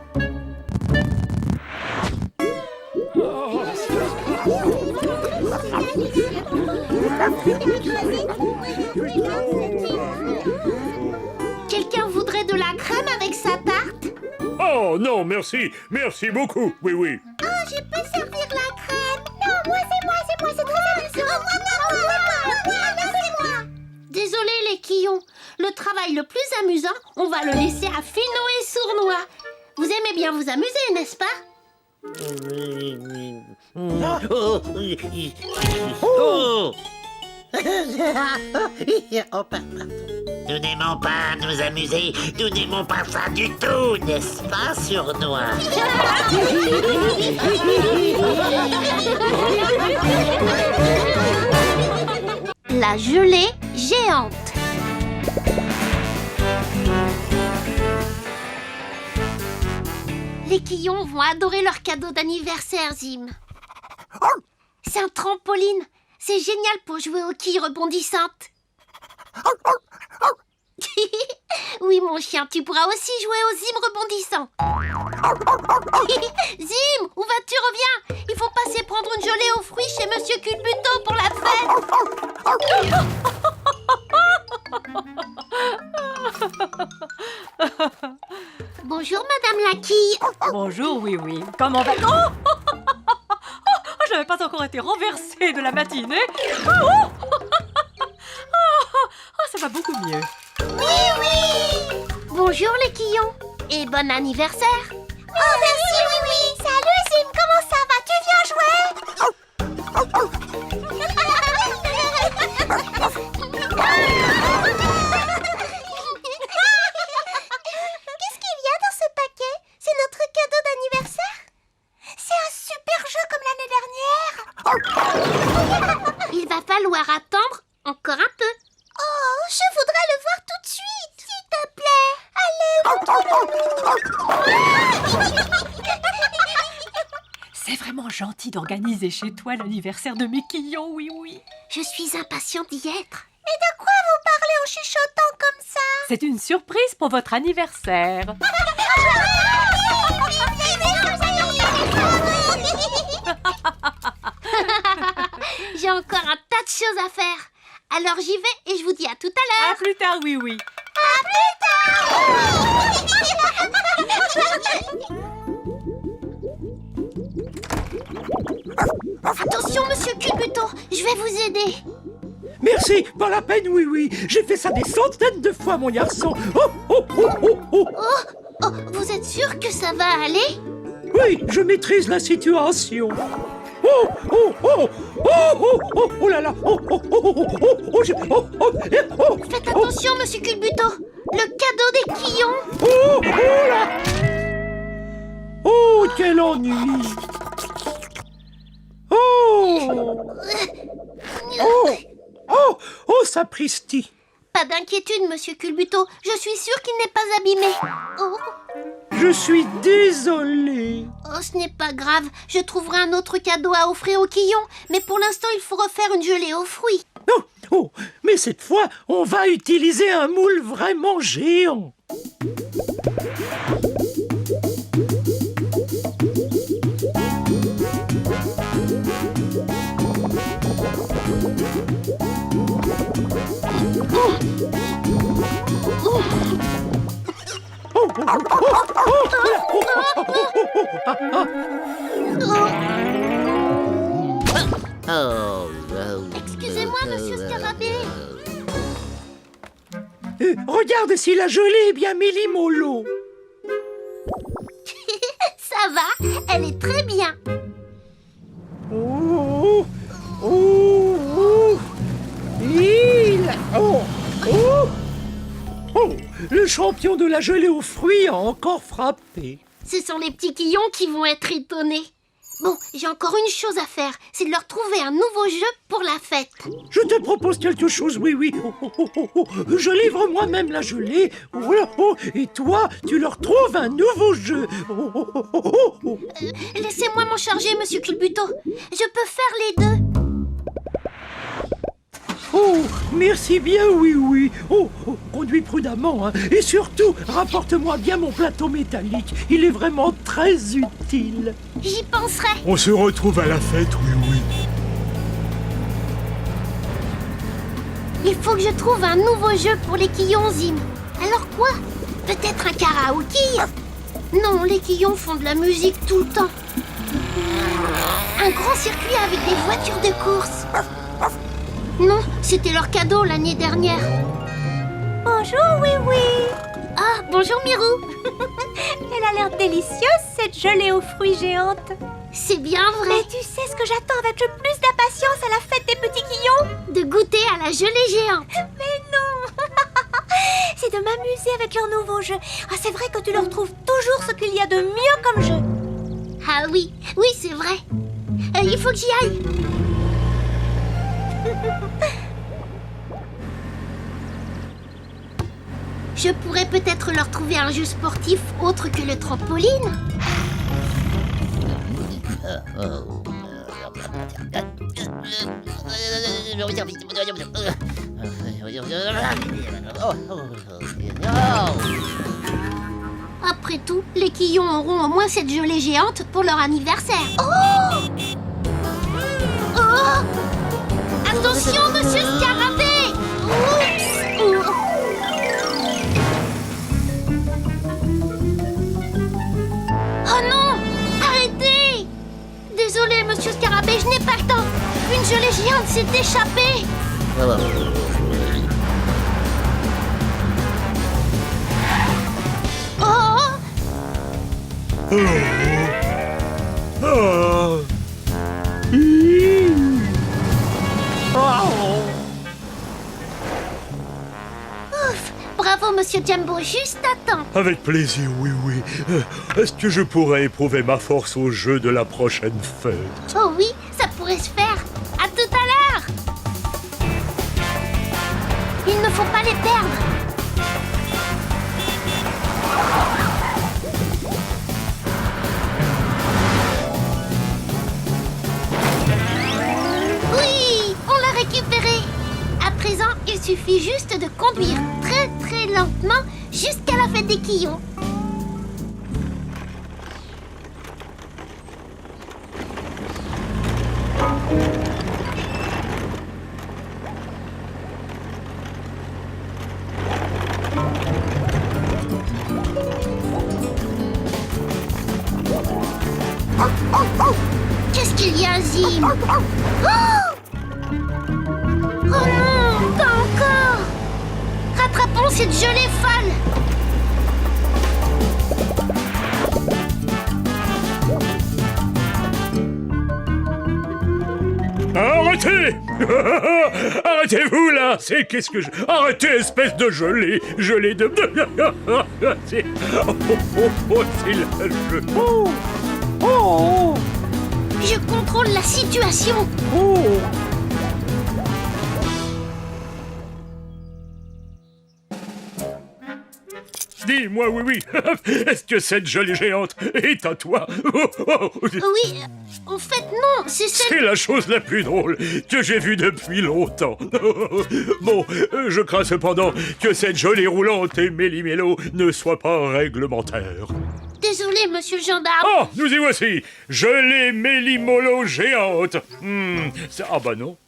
Quelqu'un voudrait de la crème avec sa tarte? Oh non, merci, merci beaucoup, oui. Oh, je peux servir la crème. Non, moi, c'est très amusant. Moi. Désolé les quillons. Le travail le plus amusant, on va le laisser à Finou et Sournois. Vous aimez bien vous amuser, n'est-ce pas? Oh. Oh, pardon. Nous n'aimons pas nous amuser, nous n'aimons pas ça du tout, n'est-ce pas, Sournois? la gelée géante. Les quillons vont adorer leur cadeau d'anniversaire, Zim. C'est un trampoline. C'est génial pour jouer aux quilles rebondissantes. Oui, mon chien, tu pourras aussi jouer aux Zim rebondissants. Zim, où vas-tu? Reviens. Il faut passer prendre une gelée aux fruits chez Monsieur Culbuto pour la fête. Bonjour, Madame la quille. Bonjour, oui, oui. Comment va... Oh je n'avais pas encore été renversée de la matinée. Ça va beaucoup mieux. Bonjour, les quillons. Et bon anniversaire. Oh, merci, oui. Salut, Zim, comment ça va? Tu viens jouer? Qu'est-ce qu'il y a dans ce paquet? C'est notre cadeau d'anniversaire? C'est un super jeu comme l'année dernière. Il va falloir attendre encore un peu. Oh, je voudrais le voir tout de suite. S'il te plaît. Allez, C'est vraiment gentil d'organiser chez toi l'anniversaire de mes quillons, oui, oui. Je suis impatiente d'y être. Et de quoi vous parlez en chuchotant comme ça? C'est une surprise pour votre anniversaire. J'ai encore un tas de choses à faire. Alors j'y vais et je vous dis à tout à l'heure. À plus tard, oui, oui. Attention, Monsieur Culbuto, je vais vous aider. Merci, pas la peine, oui, oui. J'ai fait ça des centaines de fois, mon garçon. Oh, vous êtes sûr que ça va aller? Oui, je maîtrise la situation. Oh là là. Faites attention, Monsieur Culbuto. Le cadeau des quillons. Oh là. Oh, quel ennui. Oh, sapristi. Pas d'inquiétude, Monsieur Culbuto. Je suis sûre qu'il n'est pas abîmé. Oh, Je suis désolé. ce n'est pas grave. Je trouverai un autre cadeau à offrir aux quillons. Mais pour l'instant, il faut refaire une gelée aux fruits. Oh, mais cette fois, on va utiliser un moule vraiment géant. Excusez-moi, Monsieur Scarabée. Regarde si la gelée est bien millimolo. Ça va, elle est très bien. Le champion de la gelée aux fruits a encore frappé. Ce sont les petits quillons qui vont être étonnés. Bon, j'ai encore une chose à faire, c'est de leur trouver un nouveau jeu pour la fête. Je te propose quelque chose, oui. Je livre moi-même la gelée. Et toi, tu leur trouves un nouveau jeu. Laissez-moi m'en charger, Monsieur Culbuto. Je peux faire les deux. Merci bien, oui. Conduis prudemment, hein. Et surtout, rapporte-moi bien mon plateau métallique. Il est vraiment très utile. J'y penserai. On se retrouve à la fête, oui. Il faut que je trouve un nouveau jeu pour les quillons, Zim. Alors quoi? Peut-être un karaoké? Non, les quillons font de la musique tout le temps. Un grand circuit avec des voitures de course. Non, c'était leur cadeau l'année dernière. Bonjour, oui. Ah, bonjour Mirou. Elle a l'air délicieuse, cette gelée aux fruits géante. C'est bien vrai. Mais tu sais ce que j'attends avec le plus d'impatience à la fête des petits quillons? De goûter à la gelée géante. Mais non. C'est de m'amuser avec leur nouveau jeu. Ah, c'est vrai que tu leur trouves toujours ce qu'il y a de mieux comme jeu. Ah oui, c'est vrai. Il faut que j'y aille. Je pourrais peut-être leur trouver un jeu sportif autre que le trampoline. Après tout, les Quillons auront au moins cette gelée géante pour leur anniversaire. Oh! Oh! Attention, monsieur Scarabée! Oups! Oh non! Arrêtez! Désolé, monsieur Scarabée, je n'ai pas le temps. Une gelée géante s'est échappée. Ouf! Bravo, monsieur Jumbo, juste à temps. Avec plaisir, oui, oui. Est-ce que je pourrais éprouver ma force au jeu de la prochaine fête? Oh oui, ça pourrait se faire. À tout à l'heure. Il ne faut pas les perdre. Oui, on l'a récupéré. À présent, il suffit juste de conduire très très lentement jusqu'à la fête des Quillons. Qu'est-ce qu'il y a, Zim? Oh non, pas encore! Rattrapons cette gelée folle! Arrêtez! Arrêtez-vous là! C'est qu'est-ce que je... Arrêtez, espèce de gelée! Gelée de... C'est... c'est la gelée. Je contrôle la situation! Dis-moi, oui, oui. Est-ce que cette gelée géante est à toi? Oui, en fait non, c'est celle... C'est la chose la plus drôle que j'ai vue depuis longtemps. Bon, je crains cependant que cette gelée roulante et méli-mélo ne soit pas réglementaire. Désolé, monsieur le gendarme. Oh, nous y voici. Gelée méli-molo géante. Ah bah non.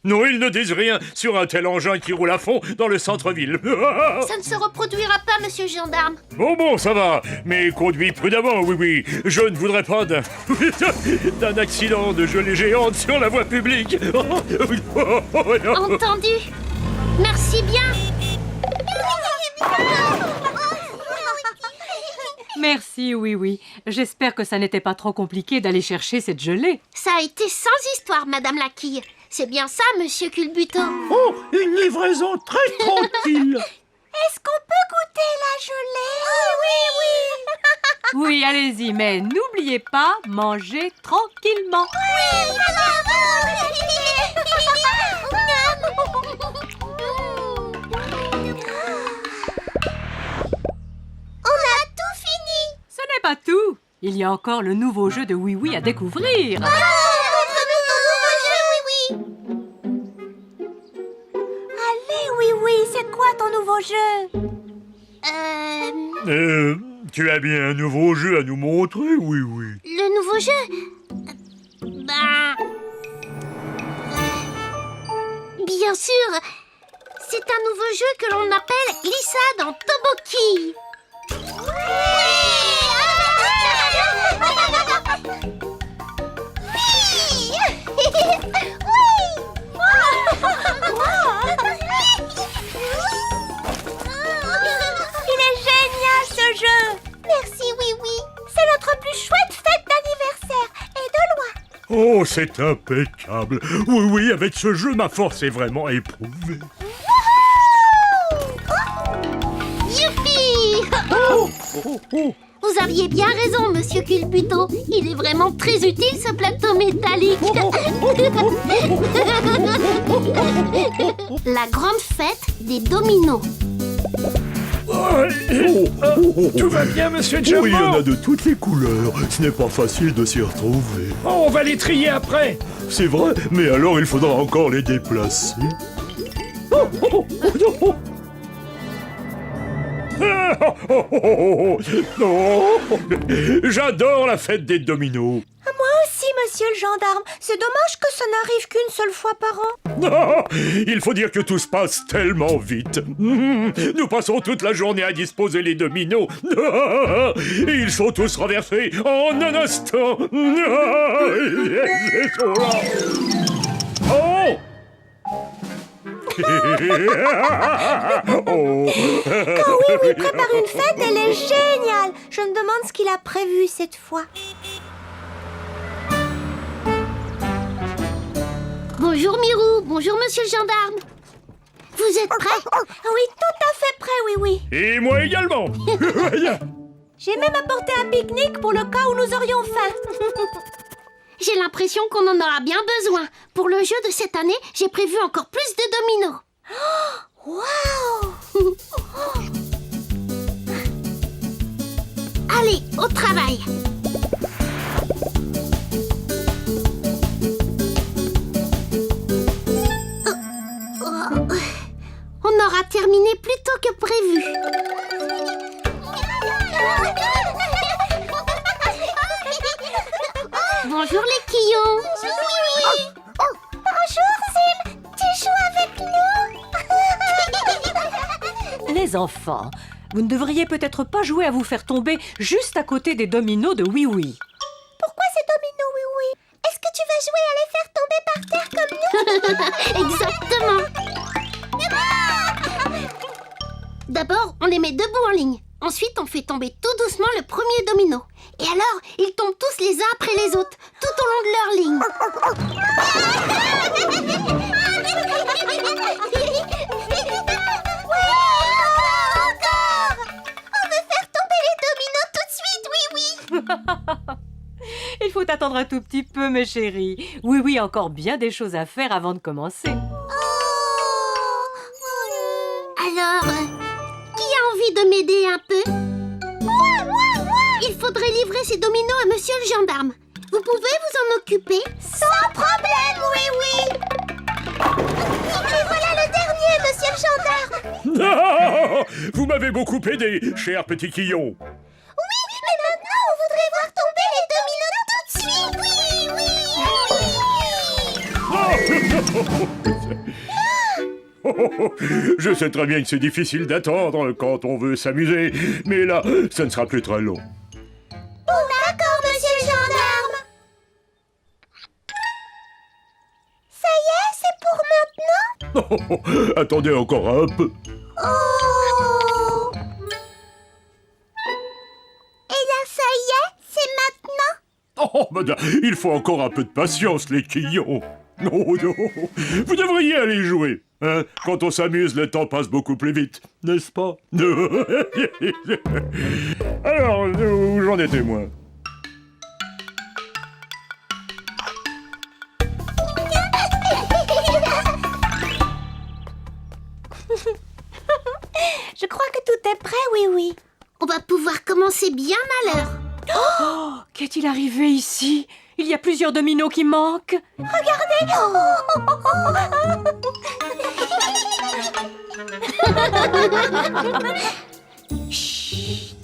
Non, ils ne disent rien sur un tel engin qui roule à fond dans le centre-ville. Ça ne se reproduira pas, monsieur le gendarme. Bon, ça va. Mais conduis prudemment, oui, oui. Je ne voudrais pas d'un accident de gelée géante sur la voie publique. Entendu. Merci bien. Merci, oui, oui. J'espère que ça n'était pas trop compliqué d'aller chercher cette gelée. Ça a été sans histoire, madame la quille. C'est bien ça, monsieur Culbuto. Oh, une livraison très tranquille. Est-ce qu'on peut goûter la gelée? Oui, Oui, allez-y, mais n'oubliez pas, mangez tranquillement. On a tout fini. Ce n'est pas tout. Il y a encore le nouveau jeu de Oui Oui à découvrir. Oui, c'est quoi ton nouveau jeu? Tu as bien un nouveau jeu à nous montrer, oui, oui. Le nouveau jeu? Bien sûr. C'est un nouveau jeu que l'on appelle glissade en toboki. Il est génial ce jeu. Merci, oui. C'est notre plus chouette fête d'anniversaire. Et de loin. Oh, c'est impeccable. Oui, oui, avec ce jeu, ma force est vraiment éprouvée. Youpi! Vous aviez bien raison, monsieur Culbuto. Il est vraiment très utile, ce plateau métallique. La grande fête des dominos. Tout va bien, monsieur Oui, Jumbo? il y en a de toutes les couleurs. Ce n'est pas facile de s'y retrouver. Oh, on va les trier après. C'est vrai, mais alors il faudra encore les déplacer. Non. J'adore la fête des dominos. Moi aussi, monsieur le gendarme. C'est dommage que ça n'arrive qu'une seule fois par an. Il faut dire que tout se passe tellement vite. Nous passons toute la journée à disposer les dominos. Et ils sont tous renversés en un instant. Oh! Quand Oui prépare une fête, elle est géniale. Je me demande ce qu'il a prévu cette fois. Bonjour Mirou, bonjour monsieur le gendarme. Vous êtes prêts? Oui, tout à fait prêt, oui. Et moi également. J'ai même apporté un pique-nique pour le cas où nous aurions faim. J'ai l'impression qu'on en aura bien besoin. Pour le jeu de cette année, j'ai prévu encore plus de dominos. Waouh! Allez, au travail. On aura terminé plus tôt que prévu. Bonjour les quillons. Bonjour, Zim. Tu joues avec nous? Les enfants, vous ne devriez peut-être pas jouer à vous faire tomber juste à côté des dominos de Oui Oui. Pourquoi ces dominos, oui? Est-ce que tu vas jouer à les faire tomber par terre comme nous? Exactement. D'abord, on les met debout en ligne. Ensuite, on fait tomber tout doucement le premier domino. Et alors, ils tombent tous les uns après les autres, tout au long de leur ligne. Encore! On veut faire tomber les dominos tout de suite, oui. Il faut attendre un tout petit peu, mes chéris. Oui Oui, encore bien des choses à faire avant de commencer. Alors, qui a envie de m'aider un peu? Il faudrait livrer ces dominos à monsieur le gendarme. Vous pouvez vous en occuper? Sans problème, oui. Et voilà le dernier, monsieur le gendarme. Vous m'avez beaucoup aidé, cher petit quillon. Oui, mais maintenant, on voudrait voir tomber les dominos tout de suite, oui. Je sais très bien que c'est difficile d'attendre quand on veut s'amuser, mais là, ça ne sera plus très long. D'accord, monsieur le gendarme. Ça y est, c'est pour maintenant? Attendez encore un peu. Oh! Et là, ça y est, c'est maintenant? Oh, madame, il faut encore un peu de patience, les quillons. Non, vous devriez aller jouer. Hein? Quand on s'amuse, le temps passe beaucoup plus vite, n'est-ce pas? Alors, où j'en étais, moi? Je crois que tout est prêt, oui. On va pouvoir commencer bien à l'heure. Oh, qu'est-il arrivé ici? Il y a plusieurs dominos qui manquent. Regardez! Chut.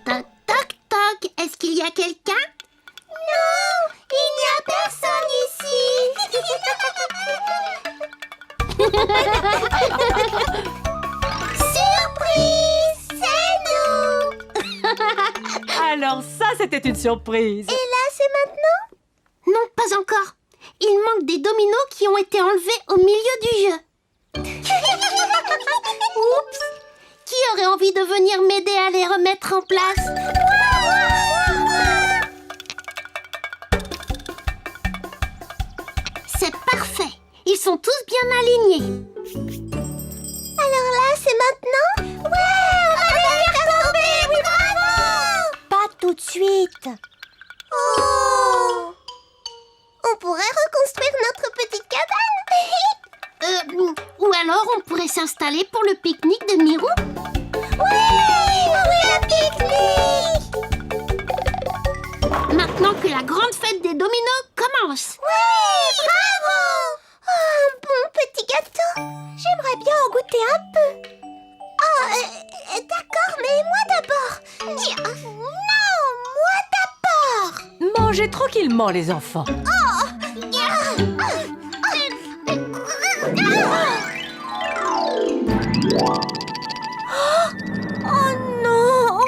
Toc, toc, toc. Est-ce qu'il y a quelqu'un? Non, il n'y a personne ici. Surprise, c'est nous. Alors ça, c'était une surprise. Et là, c'est maintenant? Non, pas encore. Il manque des dominos qui ont été enlevés au milieu du jeu. Oups! Qui aurait envie de venir m'aider à les remettre en place? C'est parfait. Ils sont tous bien alignés. Alors là, c'est maintenant? Ouais, on va les faire tomber, oui, bravo! Pas tout de suite. Oh! On pourrait reconstruire notre petite cabane. Ou alors on pourrait s'installer pour le pique-nique de Mirou. Oui, le pique-nique. Maintenant que la grande fête des dominos commence. Oui, bravo. Oh, un bon petit gâteau. J'aimerais bien en goûter un peu. Oh, d'accord, mais moi d'abord. Non, moi d'abord. Mangez tranquillement, les enfants. Oh non.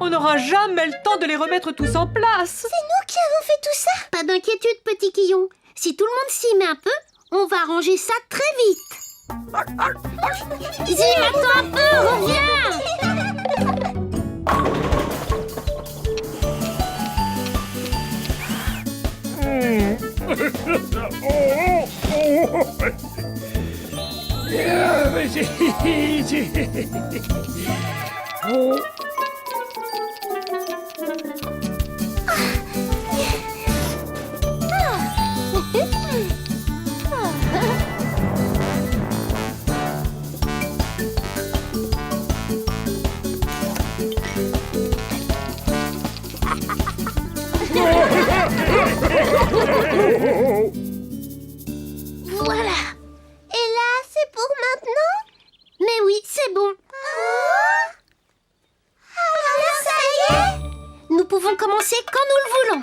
On n'aura jamais le temps de les remettre tous en place. C'est nous qui avons fait tout ça. Pas d'inquiétude, petit Quillon. Si tout le monde s'y met un peu, on va ranger ça très vite. Zim, attends un peu, reviens. Oh. Voilà. Et là, c'est pour maintenant. Mais oui, c'est bon. Alors ça y est. Nous pouvons commencer quand nous le voulons.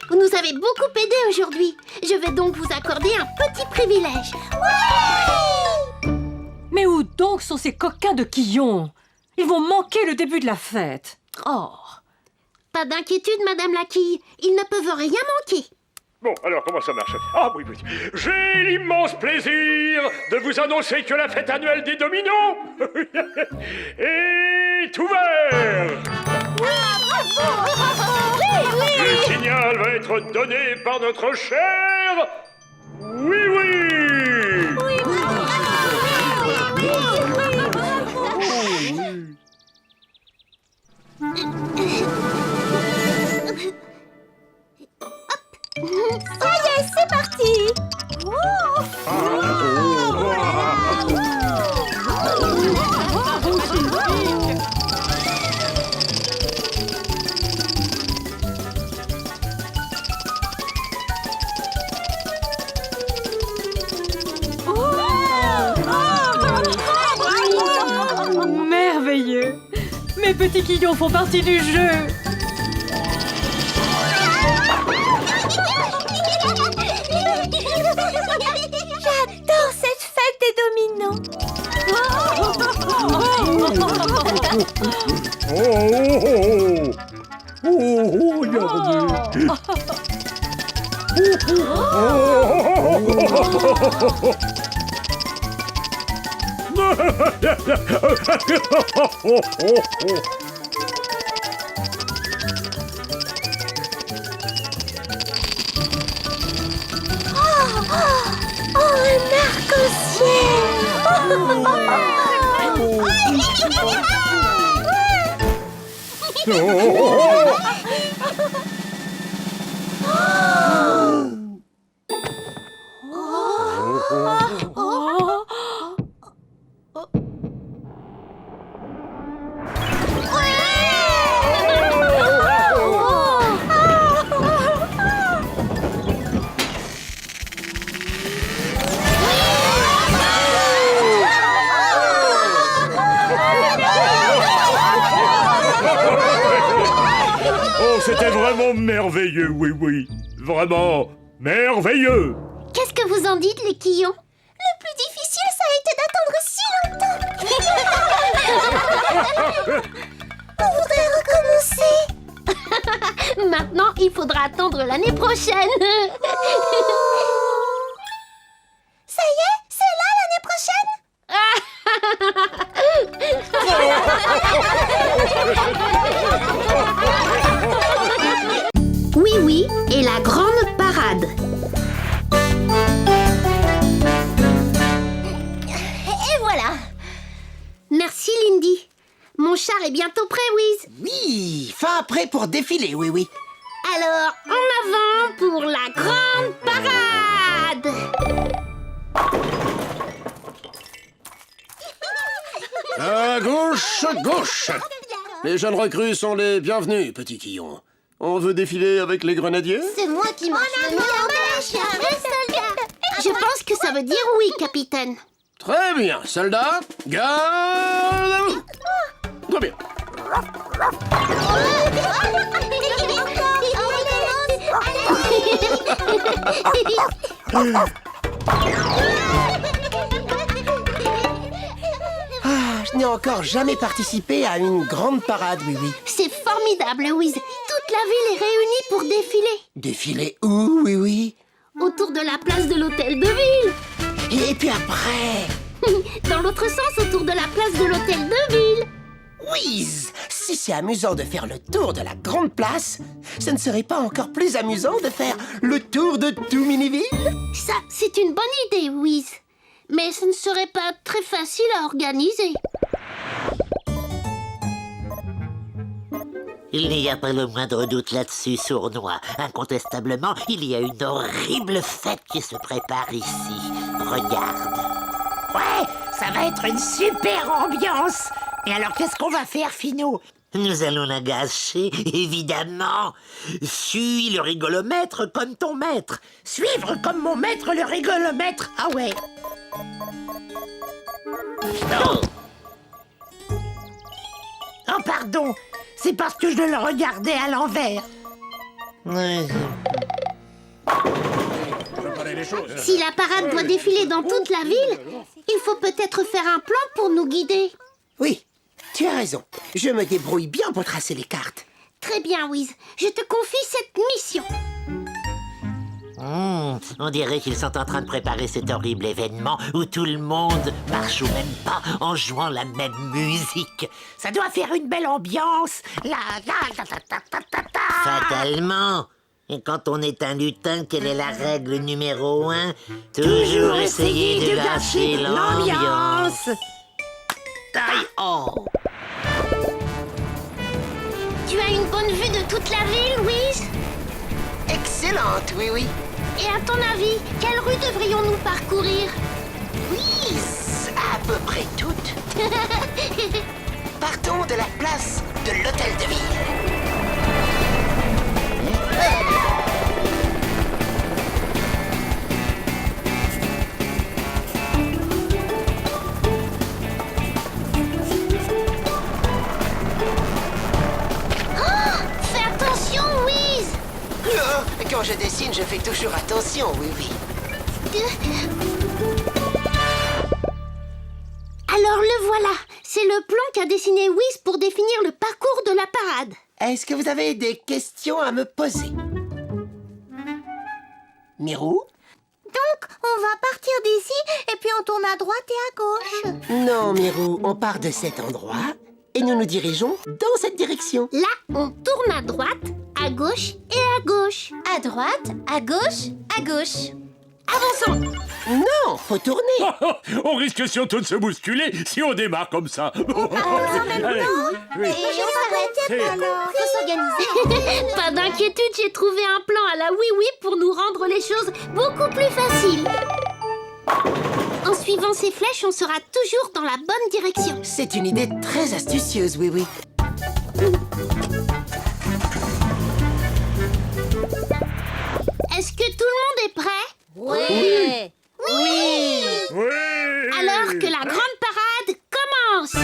Vous nous avez beaucoup aidé aujourd'hui. Je vais donc vous accorder un petit privilège. Mais où donc sont ces coquins de Quillon? Ils vont manquer le début de la fête. Oh. Pas d'inquiétude, Madame la Quille. Ils ne peuvent rien manquer. Bon, alors comment ça marche? Ah oui, oui. J'ai l'immense plaisir de vous annoncer que la fête annuelle des dominos est ouverte. Le signal va être donné par notre cher Oui Oui. Ça y est, c'est parti. Merveilleux. Mes petits Quillons font partie du jeu. J'adore cette fête des dominos. Oh, un Oh, c'était vraiment merveilleux, oui, oui. Vraiment merveilleux. Qu'est-ce que vous en dites, les Quillons? Le plus difficile, ça a été d'attendre si longtemps. On voudrait recommencer. Maintenant, il faudra attendre l'année prochaine. Ça y est, c'est là l'année prochaine. Lindy et la grande parade. Et voilà. Merci Lindy. Mon char est bientôt prêt, Wiz. Oui, fin prêt pour défiler, oui, oui. Alors, en avant pour la grande parade. À gauche, gauche. Les jeunes recrues sont les bienvenus, petit Quillon. On veut défiler avec les grenadiers? C'est moi qui marche le mieux en marche. Je pense que ça veut dire oui, capitaine. Très bien, soldats, garde à vous. Très bien. Je n'ai encore jamais participé à une grande parade, oui, oui. C'est formidable, Wiz. Toute la ville est réunie pour défiler. Défiler où, oui, oui? Autour de la place de l'hôtel de ville. Et puis après... Dans l'autre sens, autour de la place de l'hôtel de ville. Whiz! Si c'est amusant de faire le tour de la grande place, ce ne serait pas encore plus amusant de faire le tour de tout Miniville? Ça, c'est une bonne idée, Wiz. Mais ce ne serait pas très facile à organiser. Il n'y a pas le moindre doute là-dessus, Sournois. Incontestablement, il y a une horrible fête qui se prépare ici. Regarde. Ouais, ça va être une super ambiance. Et alors, qu'est-ce qu'on va faire, Finot? Nous allons la gâcher, évidemment. Suis le rigolomètre comme ton maître. Suivre comme mon maître le rigolomètre. Ah ouais. Oh. Oh, pardon. C'est parce que je le regardais à l'envers. Si la parade doit défiler dans toute la ville, il faut peut-être faire un plan pour nous guider. Oui, tu as raison. Je me débrouille bien pour tracer les cartes. Très bien, Wiz. Je te confie cette mission. On dirait qu'ils sont en train de préparer cet horrible événement où tout le monde marche au même pas en jouant la même musique. Ça doit faire une belle ambiance. Fatalement. Et quand on est un lutin, quelle est la règle numéro 1? Toujours essayer de gâcher l'ambiance. Aïe, oh. Tu as une bonne vue de toute la ville, Wiz? Excellente, oui, oui. Et à ton avis, quelle rue devrions-nous parcourir? Oui, à peu près toutes. Partons de la place de l'hôtel de ville. Fais attention, Wiz! Quand je dessine, je fais toujours attention, oui, oui. Alors le voilà. C'est le plan qu'a dessiné Wiz pour définir le parcours de la parade. Est-ce que vous avez des questions à me poser? Mirou? Donc, on va partir d'ici et puis on tourne à droite et à gauche. Non, Mirou, on part de cet endroit et nous nous dirigeons dans cette direction. Là, on tourne à droite, à gauche et à gauche. À droite, à gauche, à gauche. Avançons. Non, faut tourner. On risque surtout de se bousculer si on démarre comme ça. En même Allez, temps. oui. Et on s'arrête alors. Faut s'organiser. Pas d'inquiétude, j'ai trouvé un plan à la oui-oui pour nous rendre les choses beaucoup plus faciles. En suivant ces flèches, on sera toujours dans la bonne direction. C'est une idée très astucieuse, oui, oui. Est-ce que tout le monde est prêt? Oui. Oui. Oui. Alors que la grande parade commence.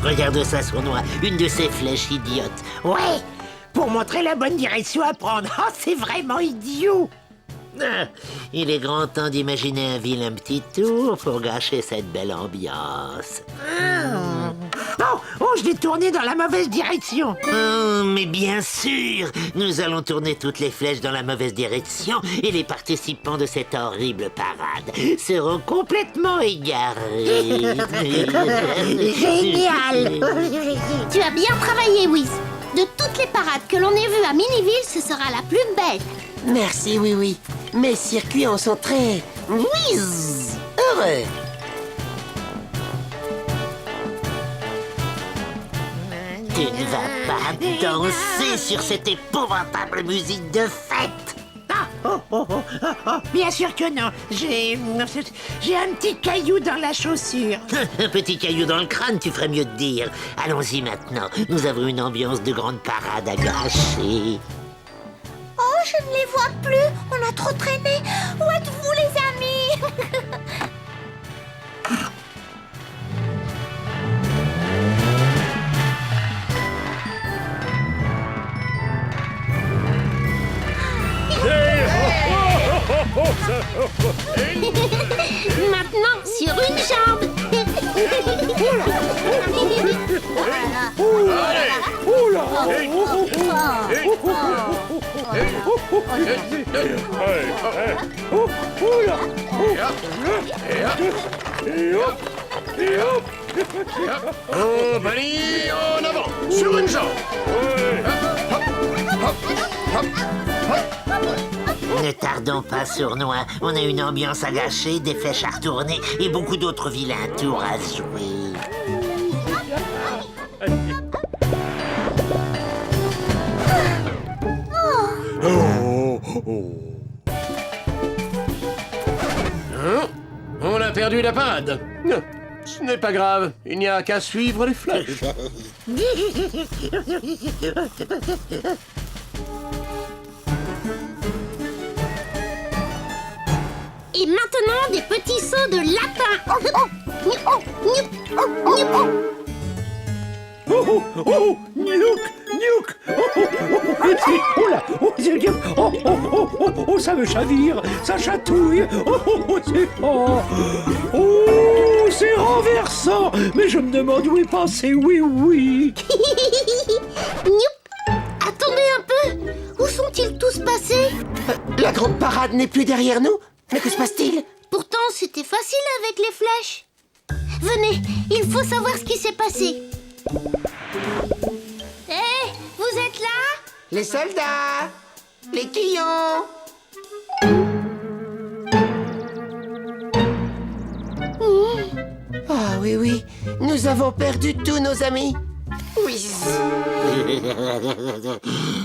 Regarde ça, Sournois, une de ces flèches idiotes. Ouais, pour montrer la bonne direction à prendre. Oh, c'est vraiment idiot. Ah, il est grand temps d'imaginer un vilain petit tour pour gâcher cette belle ambiance. Oh, Oh, je l'ai tourné dans la mauvaise direction. Oh, mais bien sûr, nous allons tourner toutes les flèches dans la mauvaise direction et les participants de cette horrible parade seront complètement égarés. Génial. Tu as bien travaillé, Wiz. De toutes les parades que l'on ait vues à Miniville, ce sera la plus belle. Merci, oui, oui. Mes circuits en sont très... whiz, heureux. Tu ne vas pas danser sur cette épouvantable musique de fête. Bien sûr que non. J'ai un petit caillou dans la chaussure. Un petit caillou dans le crâne, tu ferais mieux de dire. Allons-y maintenant, nous avons une ambiance de grande parade à gâcher. Oh, je ne les vois plus. On a trop traîné. Où êtes-vous, les amis? Maintenant, sur une jambe. Oh, Bunny, en avant, sur une jambe. Hop, hop, hop, hop. Ne tardons pas, Sournois. On a une ambiance à gâcher, des flèches à retourner et beaucoup d'autres vilains tours à jouer. Hein? On a perdu la parade. Ce n'est pas grave, il n'y a qu'à suivre les flèches. Et maintenant, des petits sauts de lapin. Oh, oh, oh, Niouk, Niouk. Oh, oh, oh, oh là, oh, oh, oh, oh, oh, oh, ça me chavire, ça chatouille. Oh, oh, oh, c'est renversant. Mais je me demande où est passé oui, oui. Attendez un peu. Où sont-ils tous passés? La grande parade n'est plus derrière nous. Mais que se passe-t-il? Pourtant, c'était facile avec les flèches. Venez, il faut savoir ce qui s'est passé. Hé, vous êtes là? Les soldats, les quillons. Ah oui, oui, nous avons perdu tous nos amis. Oui.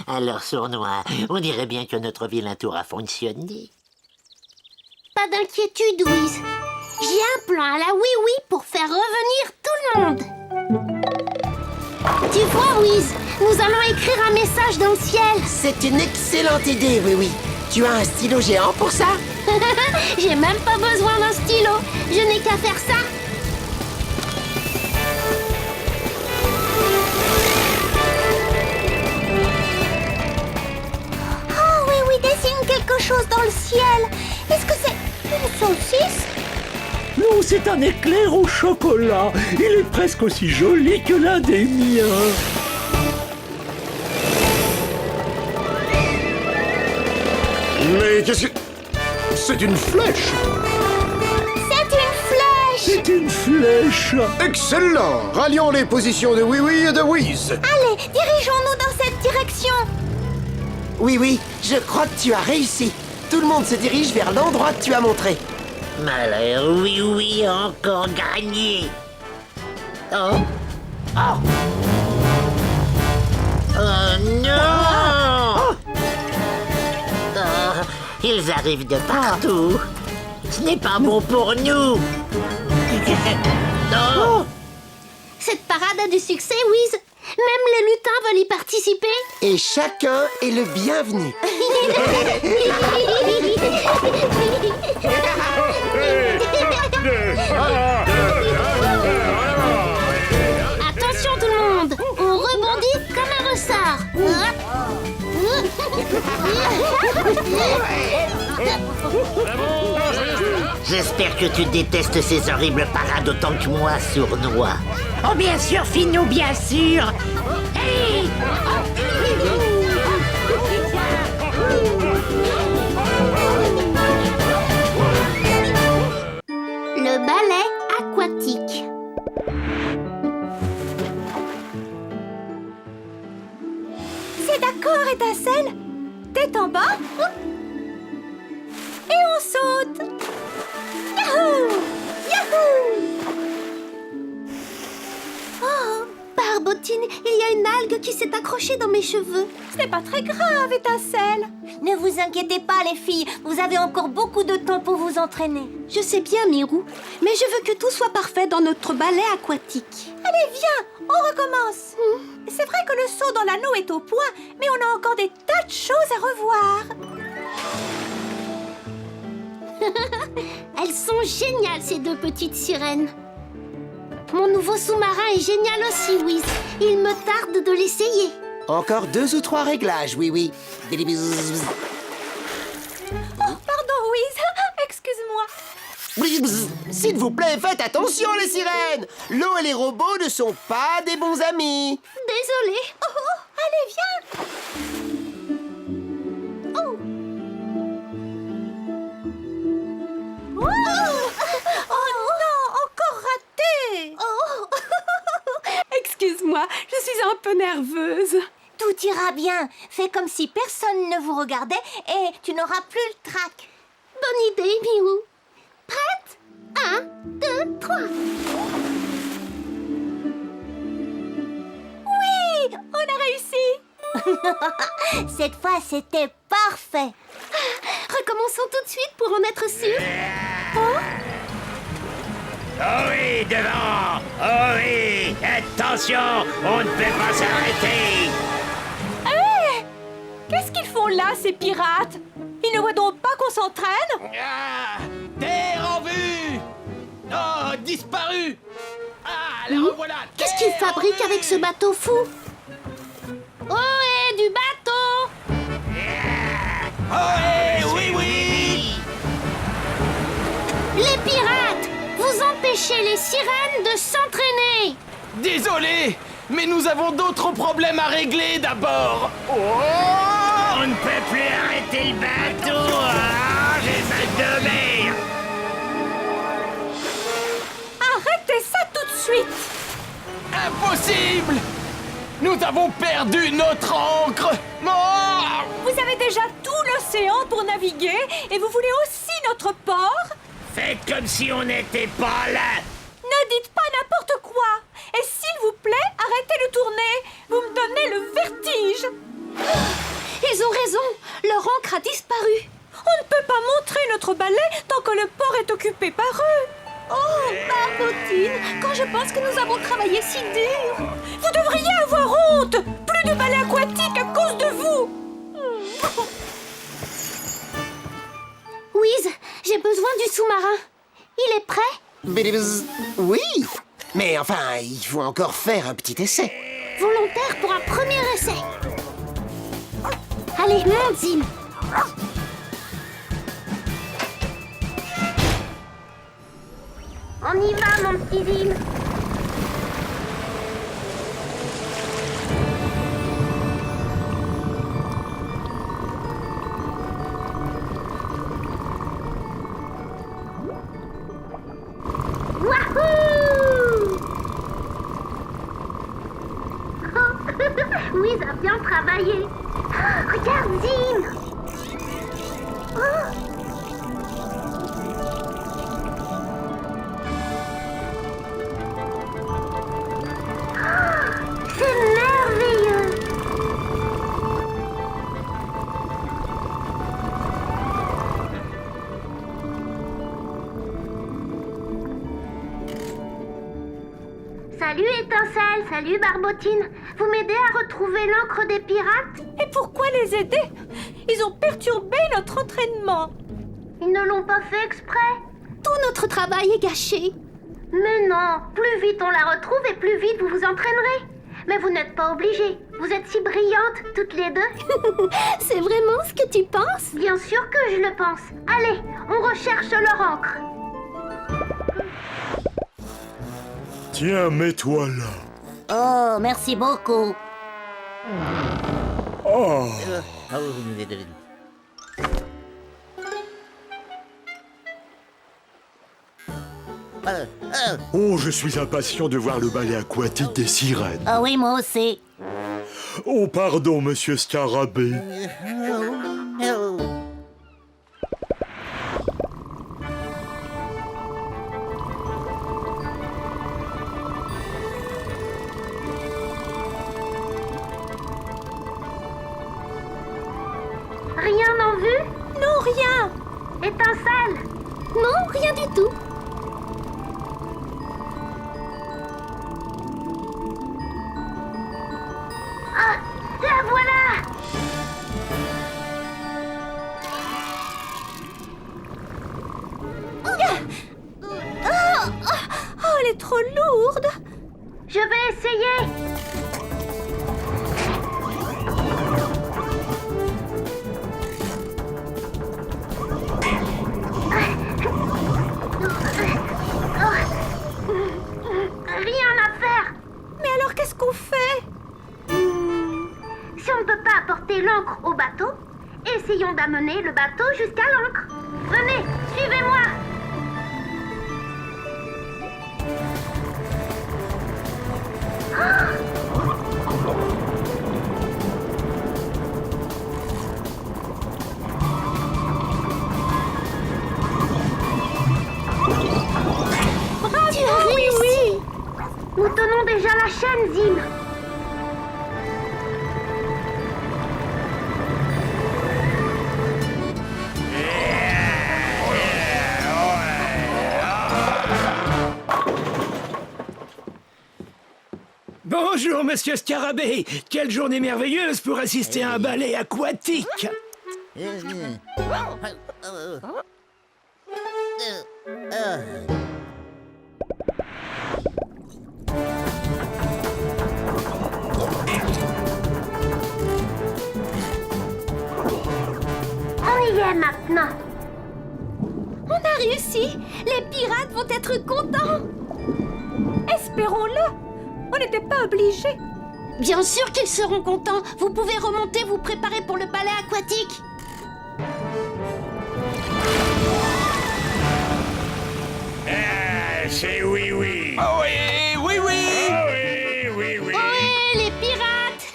Alors, Sournois, on dirait bien que notre vilain tour a fonctionné. Pas d'inquiétude, Wiz. J'ai un plan à la oui-oui pour faire revenir tout le monde. Tu vois, Wiz, nous allons écrire un message dans le ciel. C'est une excellente idée, oui, oui. Tu as un stylo géant pour ça? J'ai même pas besoin d'un stylo. Je n'ai qu'à faire ça. Oh oui, oui, dessine quelque chose dans le ciel. Est-ce que c'est une saucisse? Non, c'est un éclair au chocolat. Il est presque aussi joli que l'un des miens. Mais qu'est-ce que... C'est une flèche. C'est une flèche. C'est une flèche. Excellent. Rallions les positions de Oui Oui et de Wiz. Allez, dirigeons-nous dans cette direction. Oui, oui, je crois que tu as réussi. Tout le monde se dirige vers l'endroit que tu as montré. Malheur, oui, oui, encore gagné. Oh. Oh. Oh non. Oh, ils arrivent de partout. Ce n'est pas bon pour nous. Oh. Cette parade a du succès, Wiz. Même les lutins veulent y participer. Et chacun est le bienvenu. Attention tout le monde, on rebondit comme un ressort. J'espère que tu détestes ces horribles parades autant que moi, Sournois. Oh, bien sûr, Finou, bien sûr. Hey! Le ballet aquatique. C'est d'accord, Étincelle. Tête en bas. Et on saute. Yahoo! Yahoo! Oh, Barbotine, il y a une algue qui s'est accrochée dans mes cheveux. Ce n'est pas très grave, Étincelle. Ne vous inquiétez pas, les filles. Vous avez encore beaucoup de temps pour vous entraîner. Je sais bien, Mirou, mais je veux que tout soit parfait dans notre ballet aquatique. Allez, viens, on recommence. C'est vrai que le saut dans l'anneau est au point, mais on a encore des tas de choses à revoir. Elles sont géniales, ces deux petites sirènes. Mon nouveau sous-marin est génial aussi, Wiz. Il me tarde de l'essayer. Encore 2 ou 3 réglages, oui. Bilibizz. Oh, pardon, Wiz. Excuse-moi. Bilibizz. S'il vous plaît, faites attention, les sirènes. L'eau et les robots ne sont pas des bons amis. Désolée. Oh, allez, viens. Oh. Oh non, encore raté. Oh. Excuse-moi, je suis un peu nerveuse. Tout ira bien. Fais comme si personne ne vous regardait et tu n'auras plus le trac. Bonne idée, Mirou. Prête? 1, 2, 3. Oui, on a réussi. Cette fois, c'était parfait. Recommençons tout de suite pour en être sûr. Oh oui, devant! Oh oui! Attention! On ne peut pas s'arrêter! Hé! Qu'est-ce qu'ils font là, ces pirates? Ils ne voient donc pas qu'on s'entraîne? Terre en vue! Oh, disparu! Ah, la revoilà! Qu'est-ce qu'ils fabriquent avec ce bateau fou? Oh, et du bateau! Oh, oui, oui! Les pirates! Vous empêchez les sirènes de s'entraîner! Désolé, mais nous avons d'autres problèmes à régler d'abord! Oh! On ne peut plus arrêter le bateau! Ah, j'ai mal de mer! Arrêtez ça tout de suite! Impossible! Nous avons perdu notre ancre! Oh! Vous avez déjà tout l'océan pour naviguer et vous voulez aussi notre port? Faites comme si on n'était pas là! Ne dites pas n'importe quoi! Et s'il vous plaît, arrêtez de tourner! Vous me donnez le vertige! Ils ont raison! Leur ancre a disparu! On ne peut pas montrer notre balai tant que le port est occupé par eux! Oh, Barbotine! Quand je pense que nous avons travaillé si dur! Vous devriez avoir honte! Plus de balai aquatique à cause de vous! Wiz, j'ai besoin du sous-marin. Il est prêt? Bilibizz. Oui, mais enfin, il faut encore faire un petit essai. Volontaire pour un premier essai. Allez, monte, Zim. On y va, mon petit Zim. Wiz a bien travaillé. Oh, regarde, Zim. Oh. C'est merveilleux. Salut Étincelle, salut Barbotine. Vous m'aidez à retrouver l'encre des pirates? Et pourquoi les aider? Ils ont perturbé notre entraînement. Ils ne l'ont pas fait exprès. Tout notre travail est gâché. Mais non, plus vite on la retrouve et plus vite vous vous entraînerez. Mais vous n'êtes pas obligés. Vous êtes si brillantes, toutes les deux. C'est vraiment ce que tu penses? Bien sûr que je le pense. Allez, on recherche leur encre. Tiens, mets-toi là. Oh, merci beaucoup. Oh. Oh, je suis impatient de voir le ballet aquatique des sirènes. Ah oui, moi aussi. Oh, pardon, monsieur Scarabée. Rien en vue? Non, rien. Étincelle? Non, rien du tout. Ah, la voilà! Oh, elle est trop lourde. Je vais essayer. Rien à faire. Mais alors, qu'est-ce qu'on fait? Si on ne peut pas apporter l'encre au bateau, essayons d'amener le bateau jusqu'à l'encre. Venez, suivez-moi. Bravo, Tu as oui, réussi. oui. Nous tenons déjà la chaîne, Zim. Bonjour, monsieur Scarabée. Quelle journée merveilleuse pour assister à un ballet aquatique. On y est maintenant. On a réussi. Les pirates vont être contents. Espérons-le. On n'était pas obligés. Bien sûr qu'ils seront contents. Vous pouvez remonter, vous préparer pour le ballet aquatique. Ah, c'est oui, oui. Oh oui, oui, oui. Ah oui, oui, oui. Ohé, les pirates.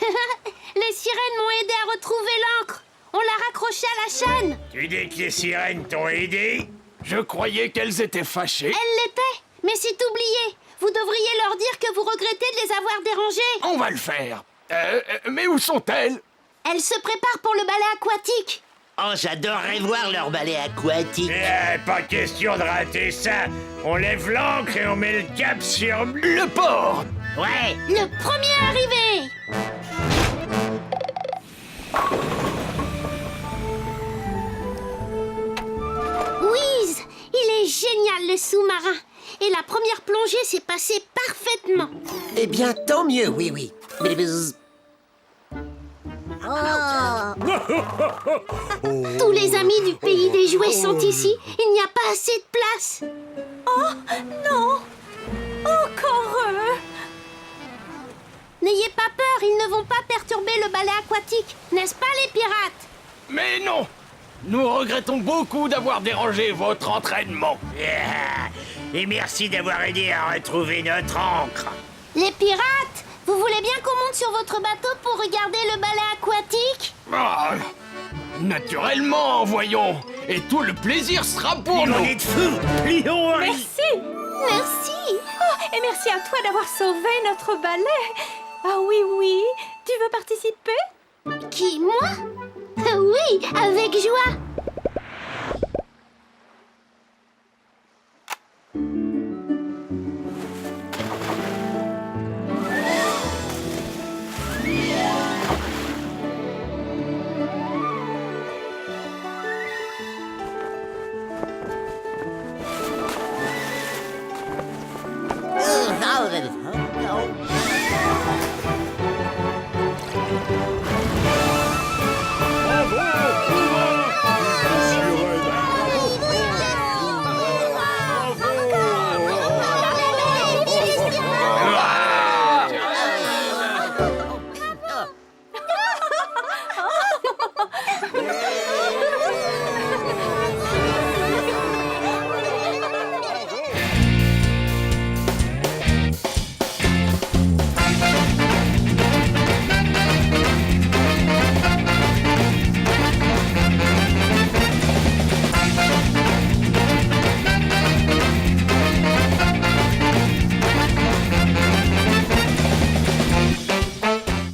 Les sirènes m'ont aidé à retrouver l'encre. On l'a raccrochée à la chaîne. Tu dis que les sirènes t'ont aidé? Je croyais qu'elles étaient fâchées. Elle l'était, mais c'est oublié. Vous devriez leur dire que vous regrettez de les avoir dérangées. On va le faire. Mais où sont-elles? Elles se préparent pour le ballet aquatique. Oh, j'adorerais voir leur ballet aquatique. Pas question de rater ça. On lève l'ancre et on met le cap sur Le port. Ouais. Le premier arrivé. Whiz, il est génial le sous-marin. Et la première plongée s'est passée parfaitement. Eh bien, tant mieux, oui, oui. Tous les amis du pays des jouets sont ici. Il n'y a pas assez de place. Non. Encore eux. N'ayez pas peur, ils ne vont pas perturber le ballet aquatique. N'est-ce pas les pirates? Mais non. Nous regrettons beaucoup d'avoir dérangé votre entraînement. Et merci d'avoir aidé à retrouver notre encre. Les pirates, vous voulez bien qu'on monte sur votre bateau pour regarder le ballet aquatique? Ah, naturellement, voyons. Et tout le plaisir sera pour nous. de fou. Lion, Merci. Merci. Oh, et merci à toi d'avoir sauvé notre ballet. Ah oui, oui. Tu veux participer? Qui, moi? Oui, avec joie.